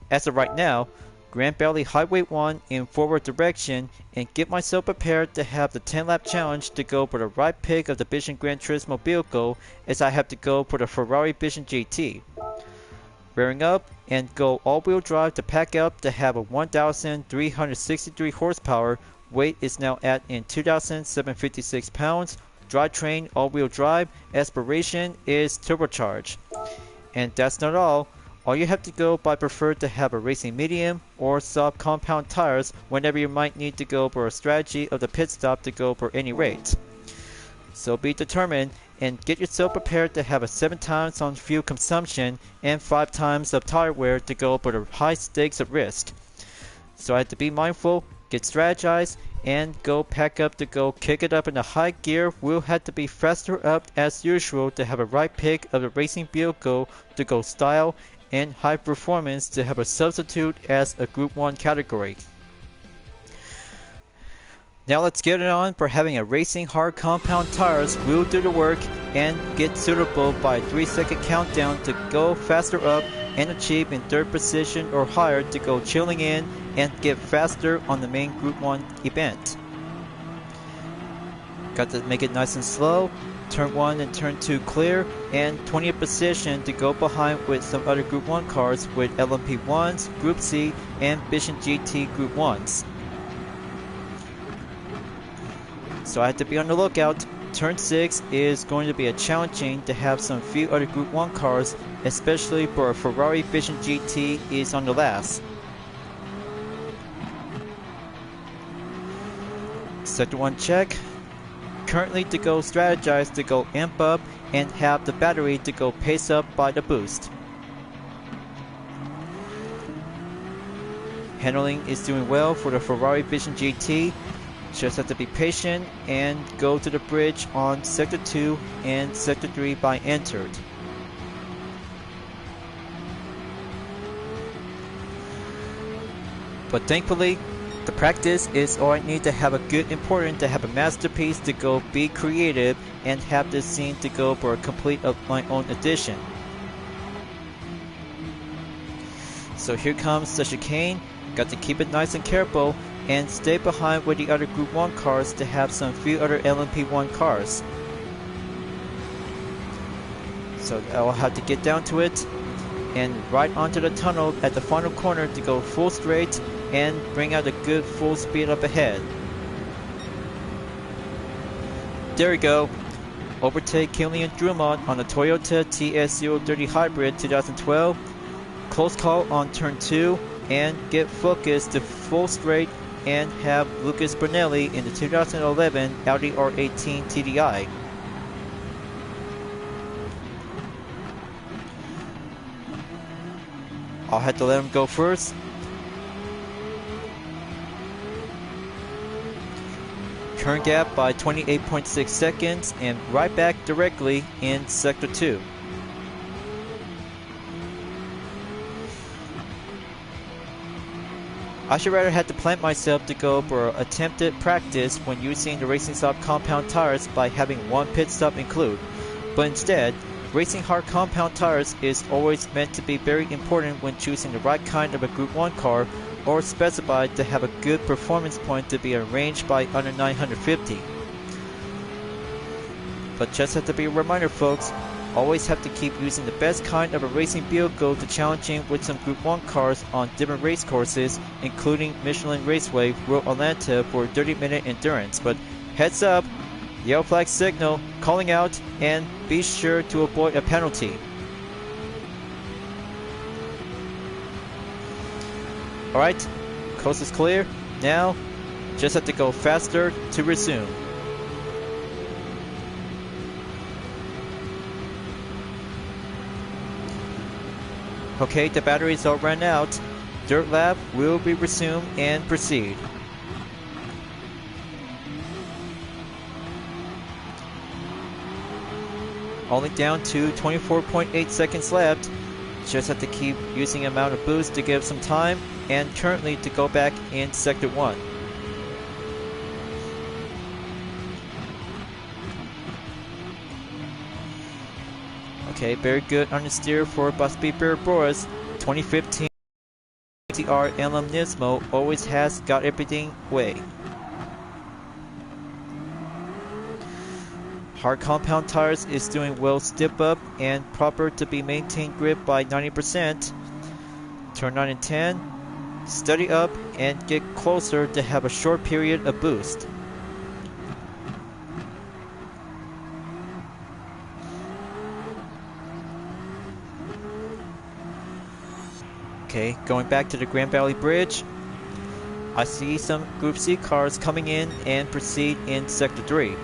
As of right now, Grand Valley Highway 1 in forward direction and get myself prepared to have the 10-lap challenge to go for the right pick of the Vision Gran Turismo vehicle as I have to go for the Ferrari Vision GT. Rearing up and go all-wheel drive to pack up to have a 1,363 horsepower. Weight is now at in 2,756 pounds. Drivetrain all-wheel drive. Aspiration is turbocharged. And that's not all. All you have to go by prefer to have a racing medium or soft compound tires whenever you might need to go for a strategy of the pit stop to go for any rate. So be determined and get yourself prepared to have a 7 times on fuel consumption and 5 times of tire wear to go for the high stakes of risk. So I have to be mindful, get strategized, and go pack up to go kick it up in the high gear. We'll have to be faster up as usual to have a right pick of the racing vehicle to go style and high performance to have a substitute as a Group 1 category. Now let's get it on for having a racing hard compound tires will do the work and get suitable by a 3-second countdown to go faster up and achieve in 3rd position or higher to go chilling in and get faster on the main Group 1 event. Got to make it nice and slow. Turn 1 and turn 2 clear, and 20th position to go behind with some other Group 1 cars with LMP1s, Group C, and Vision GT Group 1s. So I have to be on the lookout. Turn 6 is going to be a challenging to have some few other Group 1 cars, especially for a Ferrari Vision GT is on the last. Sector 1 check. Currently to go strategize to go amp up and have the battery to go pace up by the boost. Handling is doing well for the Ferrari Vision GT. Just have to be patient and go to the bridge on Sector 2 and Sector 3 by entered. But thankfully, the practice is all I need to have a good important to have a masterpiece to go be creative and have this scene to go for a complete of my own edition. So here comes the chicane. Got to keep it nice and careful and stay behind with the other Group 1 cars to have some few other LMP1 cars. So I'll have to get down to it and right onto the tunnel at the final corner to go full straight and bring out a good full speed up ahead. There we go. Overtake Chillin Drummond on the Toyota TS030 Hybrid 2012. Close call on turn 2 and get focused to full straight and have Lucas Brunelli in the 2011 Audi R18 TDI. I'll have to let him go first. Turn gap by 28.6 seconds and right back directly in Sector 2. I should rather have to plant myself to go for attempted practice when using the Racing Stop compound tires by having one pit stop include, but instead, racing hard compound tires is always meant to be very important when choosing the right kind of a Group 1 car or specified to have a good performance point to be arranged by under 950. But just have to be a reminder folks, always have to keep using the best kind of a racing vehicle to challenging with some Group 1 cars on different race courses, including Michelin Raceway, Road Atlanta for 30-minute endurance. But heads up, yellow flag signal, calling out, and be sure to avoid a penalty. Alright, coast is clear. Now, just have to go faster to resume. Okay, the batteries all run out. Dirt lap will be resumed and proceed. Only down to 24.8 seconds left. Just have to keep using amount of boost to give some time and currently to go back in Sector 1. Okay, very good understeer for Baspi Boris. 2015 TR LM Nismo always has got everything way. Hard compound tires is doing well stiff up and proper to be maintained grip by 90%. Turn 9 and 10. Steady up and get closer to have a short period of boost. Okay, going back to the Grand Valley Bridge. I see some Group C cars coming in and proceed in Sector 3.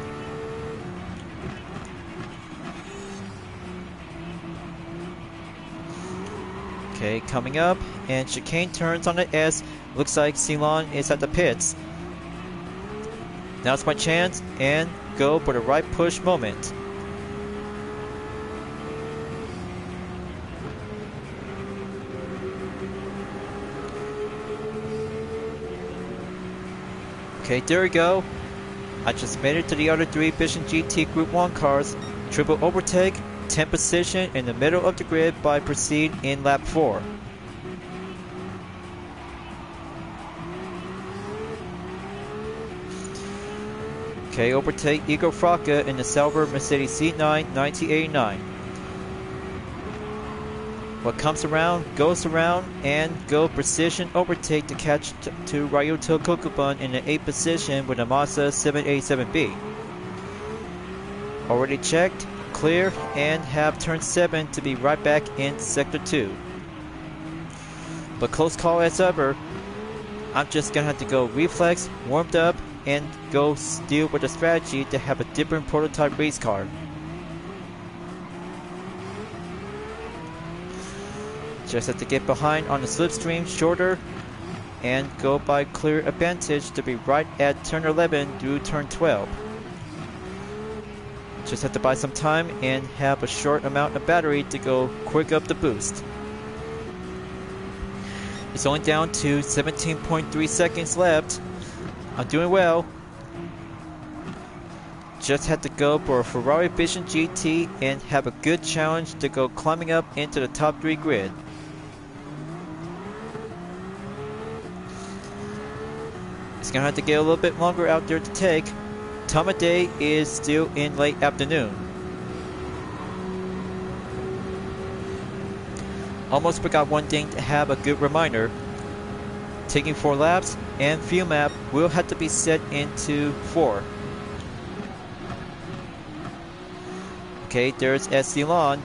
Okay, coming up, and chicane turns on the S. Looks like Ceylon is at the pits. Now's my chance, and go for the right push moment. Okay, there we go. I just made it to the other three Vision GT Group 1 cars. Triple overtake, 10th position in the middle of the grid by proceed in lap 4. Okay, overtake Igor Fraka in the Sauber Mercedes C9 1989. What comes around, goes around, and go precision overtake to catch to Ryuto Kokubun in the 8th position with a Mazda 787B. Already checked, clear, and have turn 7 to be right back in sector 2. But close call as ever, I'm just gonna have to go reflex, warmed up, and go steal with a strategy to have a different prototype race car. Just have to get behind on the slipstream shorter and go by clear advantage to be right at turn 11 through turn 12. Just have to buy some time and have a short amount of battery to go quick up the boost. It's only down to 17.3 seconds left. I'm doing well. Just had to go for a Ferrari Vision GT and have a good challenge to go climbing up into the top 3 grid. It's gonna have to get a little bit longer out there to take. Time of day is still in late afternoon. Almost forgot one thing to have a good reminder. Taking 4 laps and fuel map will have to be set into 4. Okay, there's Essilon.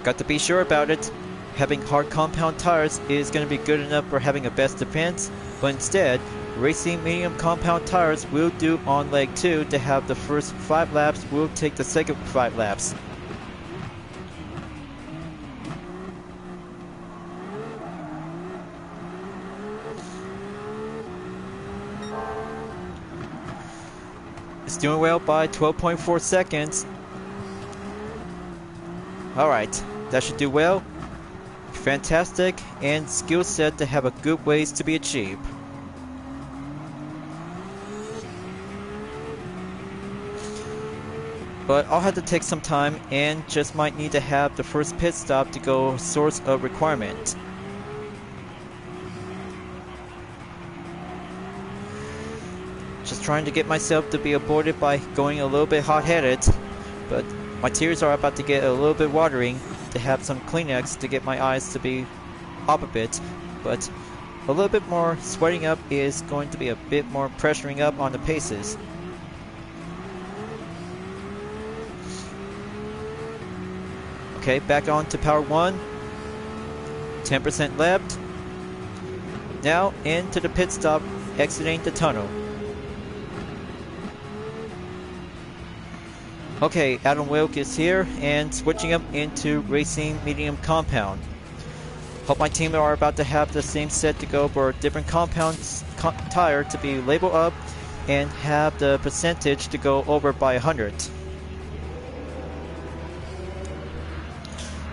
Got to be sure about it. Having hard compound tires is going to be good enough for having a best defense, but instead, racing medium compound tires will do on leg 2 to have the first 5 laps will take the second 5 laps. It's doing well by 12.4 seconds. Alright, that should do well. Fantastic, and skill set to have a good ways to be achieved. But I'll have to take some time and just might need to have the first pit stop to go source of requirement. Just trying to get myself to be aborted by going a little bit hot-headed, but my tears are about to get a little bit watering to have some Kleenex to get my eyes to be up a bit, but a little bit more sweating up is going to be a bit more pressuring up on the paces. Okay, back on to power 1. 10% left. Now into the pit stop, exiting the tunnel. Okay, Adam Wilk is here and switching up into racing medium compound. Hope my team are about to have the same set to go for different compounds tire to be labeled up and have the percentage to go over by 100.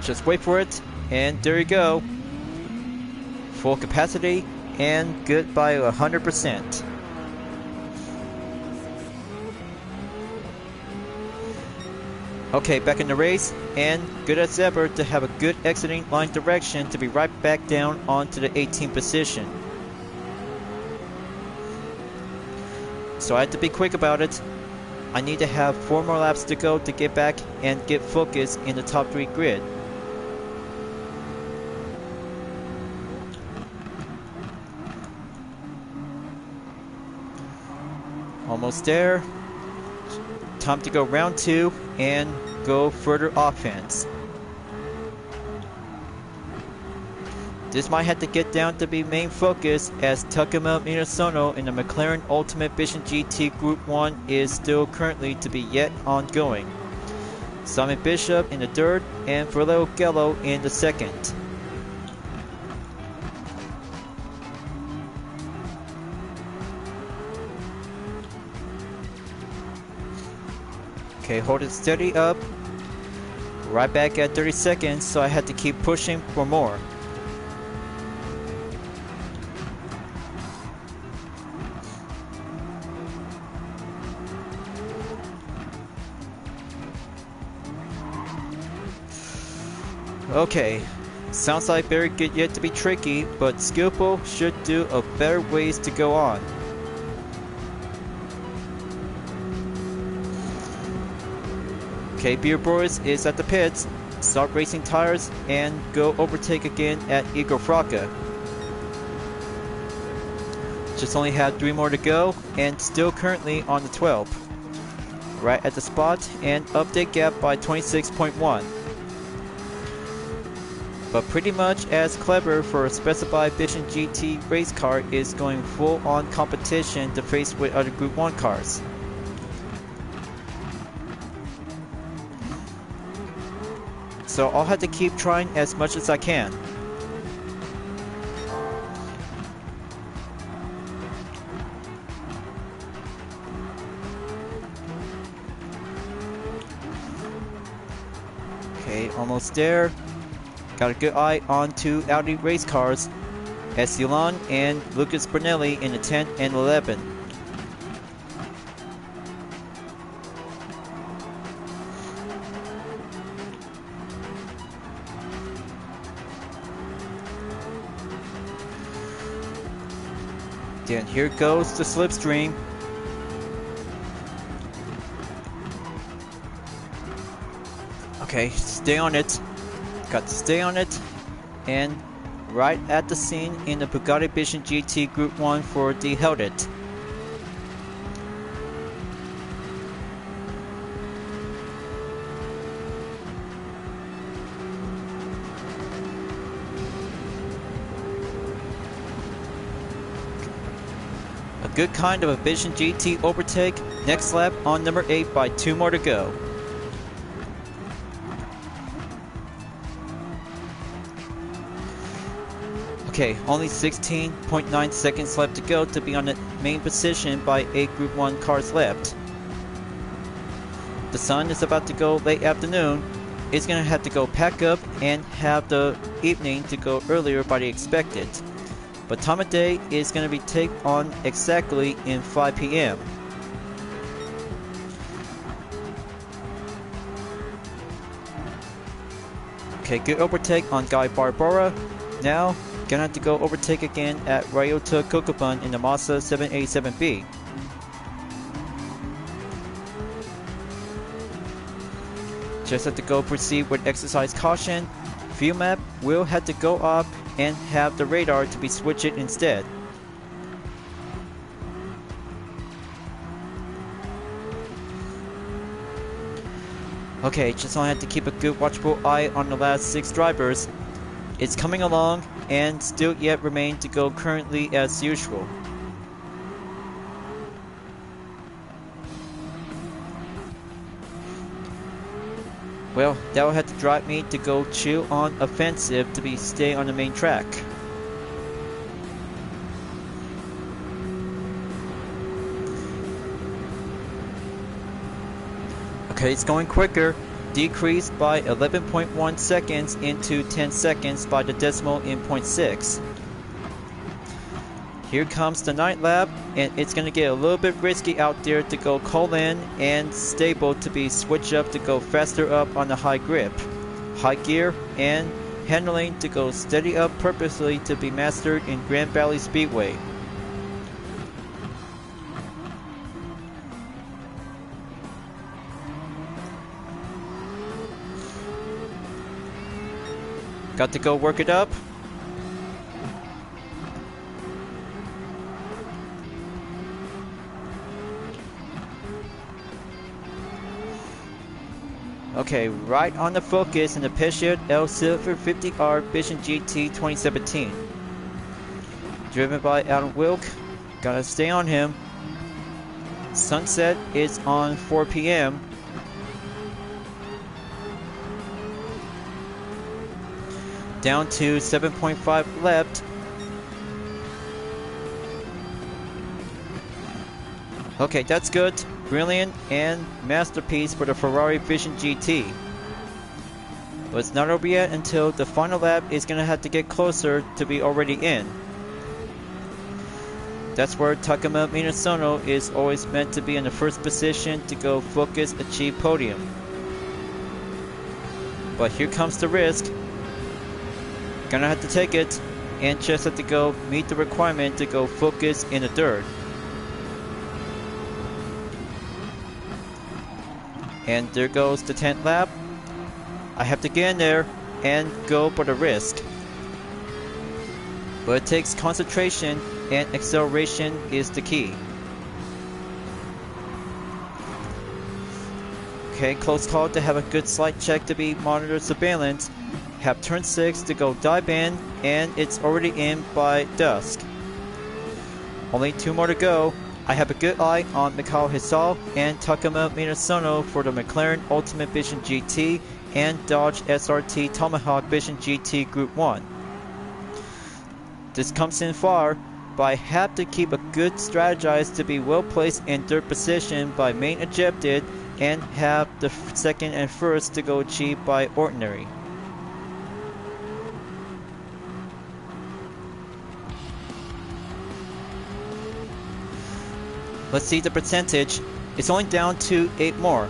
Just wait for it, and there you go. Full capacity and good by 100%. Okay, back in the race, and good as ever to have a good exiting line direction to be right back down onto the 18th position. So I had to be quick about it. I need to have 4 more laps to go to get back and get focused in the top 3 grid. Almost there. Time to go round 2 and go further offense. This might have to get down to be main focus as Takuma Minasono in the McLaren Ultimate Vision GT Group 1 is still currently to be yet ongoing. Simon Bishop in the third and Fernando Gallo in the second. Okay, hold it steady up. Right back at 30 seconds, so I had to keep pushing for more. Okay, sounds like very good yet to be tricky, but Skillful should do a better ways to go on. Okay, Beer Boys is at the pits. Start racing tires and go overtake again at Igor Fraka. Just only have 3 more to go and still currently on the 12th. Right at the spot and update gap by 26.1. But pretty much as clever for a specified Vision GT race car is going full on competition to face with other Group 1 cars. So I'll have to keep trying as much as I can. Okay, almost there. Got a good eye on 2 Audi race cars, Estelan and Lucas Brunelli in the 10 and 11. Then here goes the slipstream. Okay, stay on it. Got to stay on it. And right at the scene in the Bugatti Vision GT Group 1 for the held it. A good kind of a Vision GT overtake. Next lap on number 8 by 2 more to go. Okay, only 16.9 seconds left to go to be on the main position by 8 Group 1 cars left. The sun is about to go late afternoon. It's going to have to go pack up and have the evening to go earlier by the expected. But time of day is going to be take on exactly in 5 p.m. Okay, good overtake on Guy Barbara. Now, gonna have to go overtake again at Ryota Kokopun in the Mazda 787B. Just have to go proceed with exercise caution. Fuel map will have to go up and have the radar to be switched instead. Okay, just only have to keep a good watchful eye on the last 6 drivers. It's coming along and still yet remain to go currently as usual. Well, that will have to drive me to go chill on offensive to be stay on the main track. Okay, it's going quicker. Decreased by 11.1 seconds into 10 seconds by the decimal in 0.6. Here comes the 9th lap, and it's going to get a little bit risky out there to go call-in and stable to be switched up to go faster up on the high grip, high gear, and handling to go steady up purposely to be mastered in Grand Valley Speedway. Got to go work it up. Okay, right on the focus in the Peugeot L Silver 50R Vision GT 2017. Driven by Adam Wilk. Gotta stay on him. Sunset is on 4 p.m. Down to 7.5 left. Okay, that's good. Brilliant and masterpiece for the Ferrari Vision GT. But it's not over yet until the final lap is going to have to get closer to be already in. That's where Takuma Minasono is always meant to be in the first position to go focus, achieve podium. But here comes the risk. Gonna have to take it, and just have to go meet the requirement to go focus in the third. And there goes the 10th lap. I have to get in there and go for the risk. But it takes concentration, and acceleration is the key. Okay, close call to have a good slight check to be monitor surveillance. Have turn 6 to go dive in, and it's already in by dusk. Only 2 more to go. I have a good eye on Mikhail Hisal and Takuma Minasono for the McLaren Ultimate Vision GT and Dodge SRT Tomahawk Vision GT Group 1. This comes in far, but I have to keep a good strategize to be well placed in third position by main ejected and have the second and first to go achieved by ordinary. Let's see the percentage. It's only down to 8 more.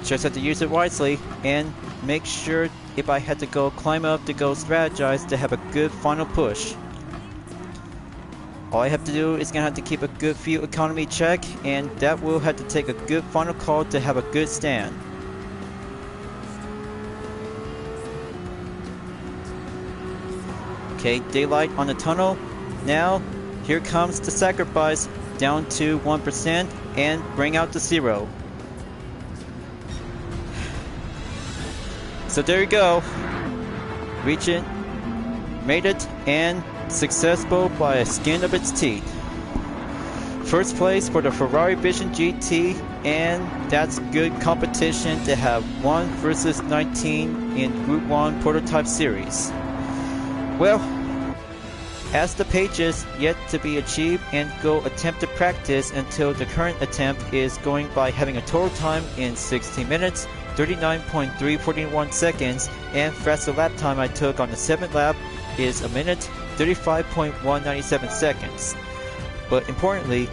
Just have to use it wisely and make sure if I had to go climb up to go strategize to have a good final push. All I have to do is gonna have to keep a good fuel economy check, and that will have to take a good final call to have a good stand. Okay, daylight on the tunnel. Now, here comes the sacrifice, down to 1% and bring out the 0. So there you go. Reach it, made it, and successful by a skin of its teeth. First place for the Ferrari Vision GT, and that's good competition to have 1 versus 19 in Group 1 Prototype Series. Well, as the pages yet to be achieved and go attempt to practice until the current attempt is going by having a total time in 16 minutes, 39.341 seconds, and faster lap time I took on the 7th lap is a minute, 35.197 seconds. But importantly,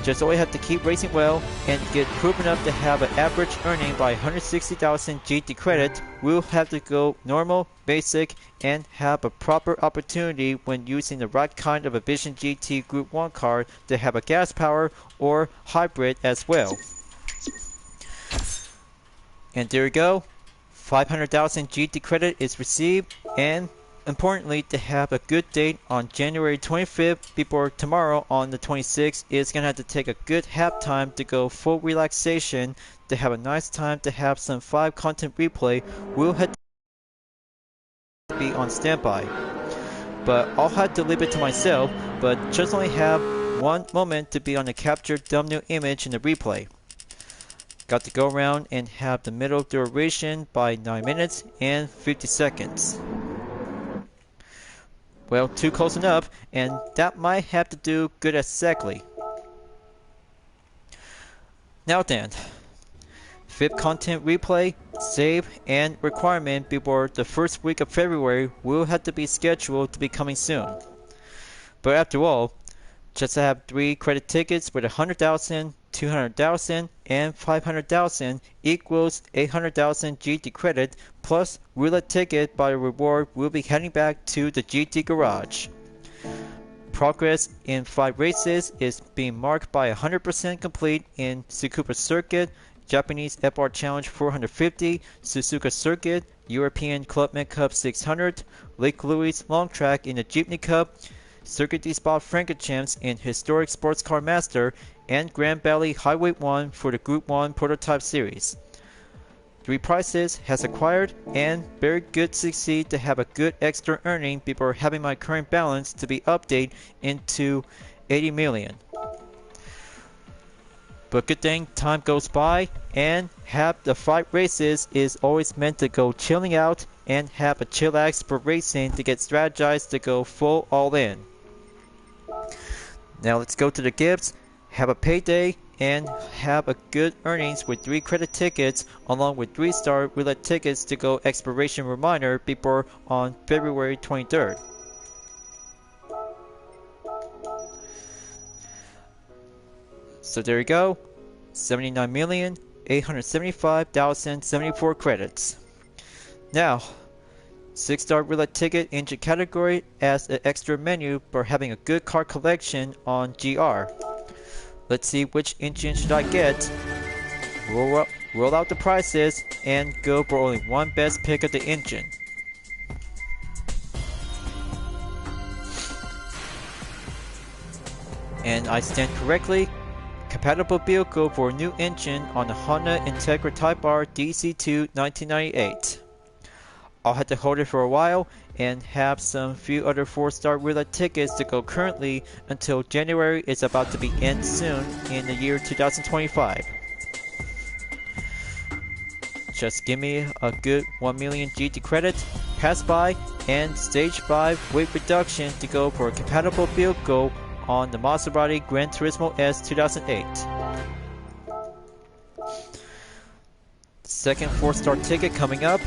just always have to keep racing well and get proven up to have an average earning by 160,000 GT credit. We'll have to go normal, basic, and have a proper opportunity when using the right kind of a Vision GT Group 1 car to have a gas power or hybrid as well. And there you go, 500,000 GT credit is received, and importantly, to have a good date on January 25th before tomorrow on the 26th is going to have to take a good halftime to go full relaxation to have a nice time to have some 5 content replay. We'll have to be on standby. But I'll have to leave it to myself, but just only have 1 moment to be on the captured thumbnail image in the replay. Got to go around and have the middle duration by 9 minutes and 50 seconds. Well, too close enough, and that might have to do good exactly. Now then, 5th content replay, save, and requirement before the first week of February will have to be scheduled to be coming soon. But after all, just to have 3 credit tickets with 100,000, 200,000, and 500,000 equals 800,000 GT credit, plus roulette ticket by the reward will be heading back to the GT garage. Progress in 5 races is being marked by 100% complete in Tsukuba Circuit, Japanese FR Challenge 450, Suzuka Circuit, European Clubman Cup 600, Lake Louise Long Track in the Jeepney Cup, Circuit de Spa Francorchamps in Historic Sports Car Master, and Grand Valley Highway 1 for the Group 1 Prototype Series. 3 prizes has acquired, and very good to succeed to have a good extra earning before having my current balance to be updated into 80 million. But good thing time goes by, and have the 5 races is always meant to go chilling out and have a chillax for racing to get strategized to go full all in. Now let's go to the gifts, have a payday, and have a good earnings with 3 credit tickets along with 3-star roulette tickets to go expiration reminder before on February 23rd. So there you go, 79,875,074 credits. Now, 6-star roulette ticket engine category as an extra menu for having a good car collection on GR. Let's see which engine should I get. Roll out the prices and go for only one best pick of the engine. And I stand correctly. Compatible vehicle for a new engine on the Honda Integra Type R DC2 1998. I'll have to hold it for a while and have some few other 4-star roulette tickets to go currently until January is about to be end soon in the year 2025. Just give me a good 1 million GT credit, pass by, and stage 5 weight reduction to go for a compatible vehicle on the Maserati Gran Turismo S 2008. Second 4-star ticket coming up.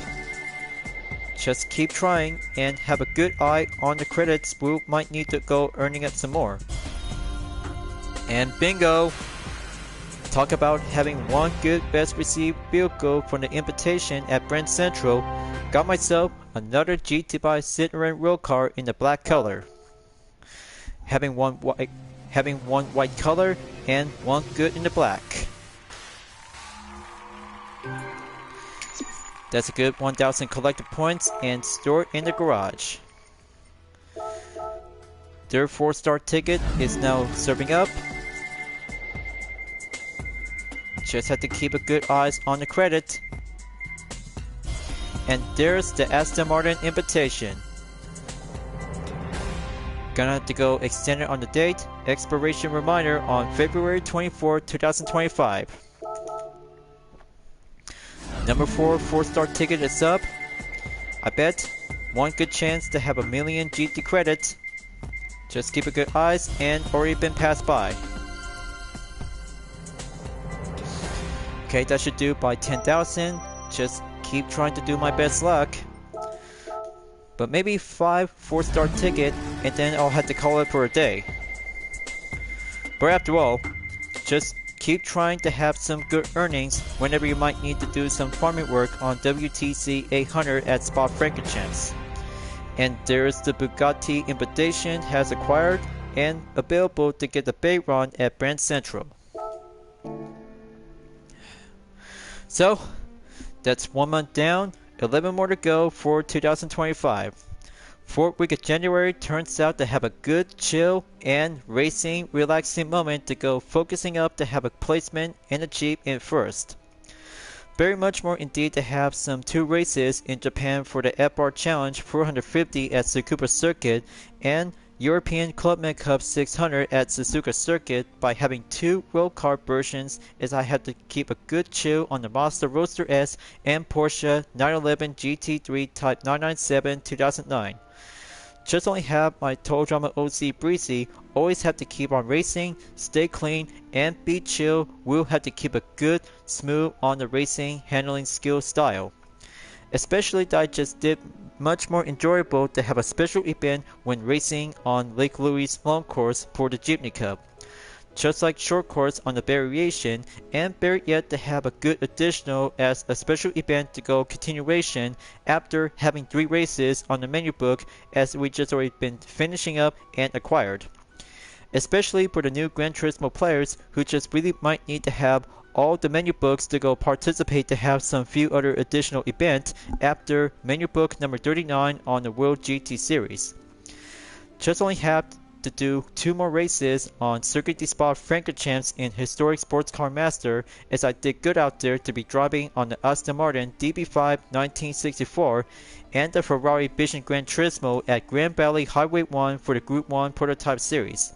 Just keep trying and have a good eye on the credits. We might need to go earning up some more. And bingo! Talk about having one good best received vehicle from the invitation at Brent Central. Got myself another GT by Citroen road car in the black color. Having one white color and one good in the black. That's a good 1,000 collector points and stored in the garage. Their 4-star ticket is now serving up. Just have to keep a good eyes on the credit. And there's the Aston Martin invitation. Gonna have to go extended on the date. Expiration reminder on February 24, 2025. Number 4 4-star ticket is up. I bet one good chance to have a million GT credits. Just keep a good eyes and already been passed by. Okay, that should do by 10,000. Just keep trying to do my best luck. But maybe 5 4-star ticket and then I'll have to call it for a day. But after all, just keep trying to have some good earnings whenever you might need to do some farming work on WTC 800 at Spa-Francorchamps. And there's the Bugatti invitation has acquired and available to get the Bayron at Brent Central. So, that's 1 month down, 11 more to go for 2025. 4th week of January turns out to have a good chill and racing relaxing moment to go focusing up to have a placement in the Jeep in first. Very much more indeed to have some 2 races in Japan for the FR Challenge 450 at Tsukuba Circuit and European Clubman Cup 600 at Suzuka Circuit by having 2 road car versions, as I had to keep a good chill on the Mazda Roadster S and Porsche 911 GT3 Type 997 2009. Just only have my Total Drama OC Breezy, always have to keep on racing, stay clean, and be chill. We'll have to keep a good, smooth on the racing handling skill style. Especially that I just did much more enjoyable to have a special event when racing on Lake Louise long course for the Jeepney Cup. Just like short course on the variation, and better yet to have a good additional as a special event to go continuation after having 3 races on the menu book as we just already been finishing up and acquired. Especially for the new Gran Turismo players who just really might need to have all the menu books to go participate to have some few other additional events after menu book number 39 on the World GT Series. Just only have to do 2 more races on Circuit de Spa-Francorchamps in Historic Sports Car Master, as I did good out there to be driving on the Aston Martin DB5 1964 and the Ferrari Vision Gran Turismo at Grand Valley Highway 1 for the Group 1 Prototype Series.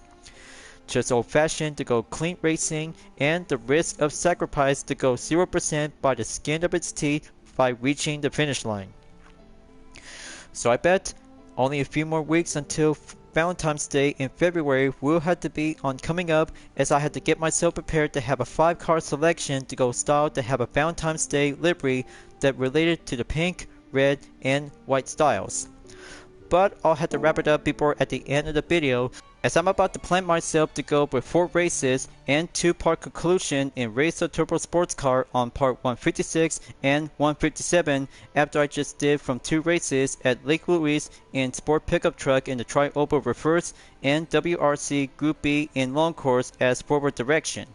Just old-fashioned to go clean racing and the risk of sacrifice to go 0% by the skin of its teeth by reaching the finish line. So I bet only a few more weeks until Valentine's Day in February will have to be on coming up, as I had to get myself prepared to have a 5-car selection to go style to have a Valentine's Day livery that related to the pink, red, and white styles. But I'll have to wrap it up before at the end of the video. As I'm about to plan myself to go with 4 races and 2-part conclusion in Race of Turbo Sports Car on part 156 and 157 after I just did from 2 races at Lake Louise in Sport Pickup Truck in the Tri-Oval Reverse and WRC Group B in Long Course as forward direction.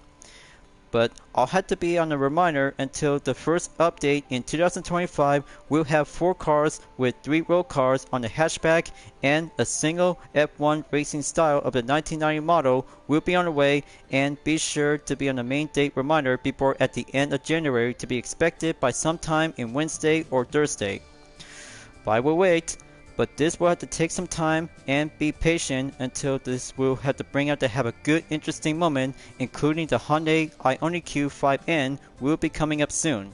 But I'll have to be on a reminder until the first update in 2025. We'll have 4 cars with 3 road cars on the hatchback and a single F1 racing style of the 1990 model will be on the way, and be sure to be on the main date reminder before at the end of January to be expected by sometime in Wednesday or Thursday. But I will wait. But this will have to take some time and be patient until this will have to bring out to have a good interesting moment, including the Hyundai Ioniq 5N will be coming up soon.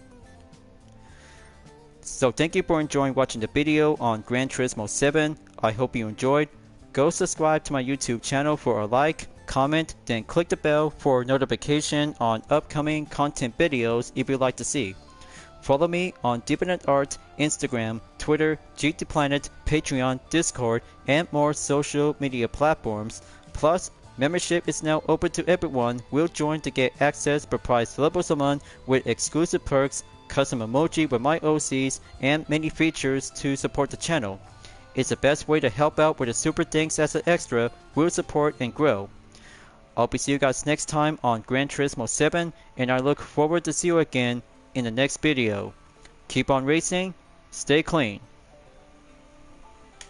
So thank you for enjoying watching the video on Gran Turismo 7. I hope you enjoyed. Go subscribe to my YouTube channel for a like, comment, then click the bell for notification on upcoming content videos if you'd like to see. Follow me on DeepNetArt, Instagram, Twitter, GT Planet, Patreon, Discord, and more social media platforms. Plus, membership is now open to everyone. Will join to get access per price levels a month with exclusive perks, custom emoji with my OCs, and many features to support the channel. It's the best way to help out with the super thanks as an extra, will support and grow. I'll be seeing you guys next time on Gran Turismo 7, and I look forward to see you again in the next video. Keep on racing, stay clean.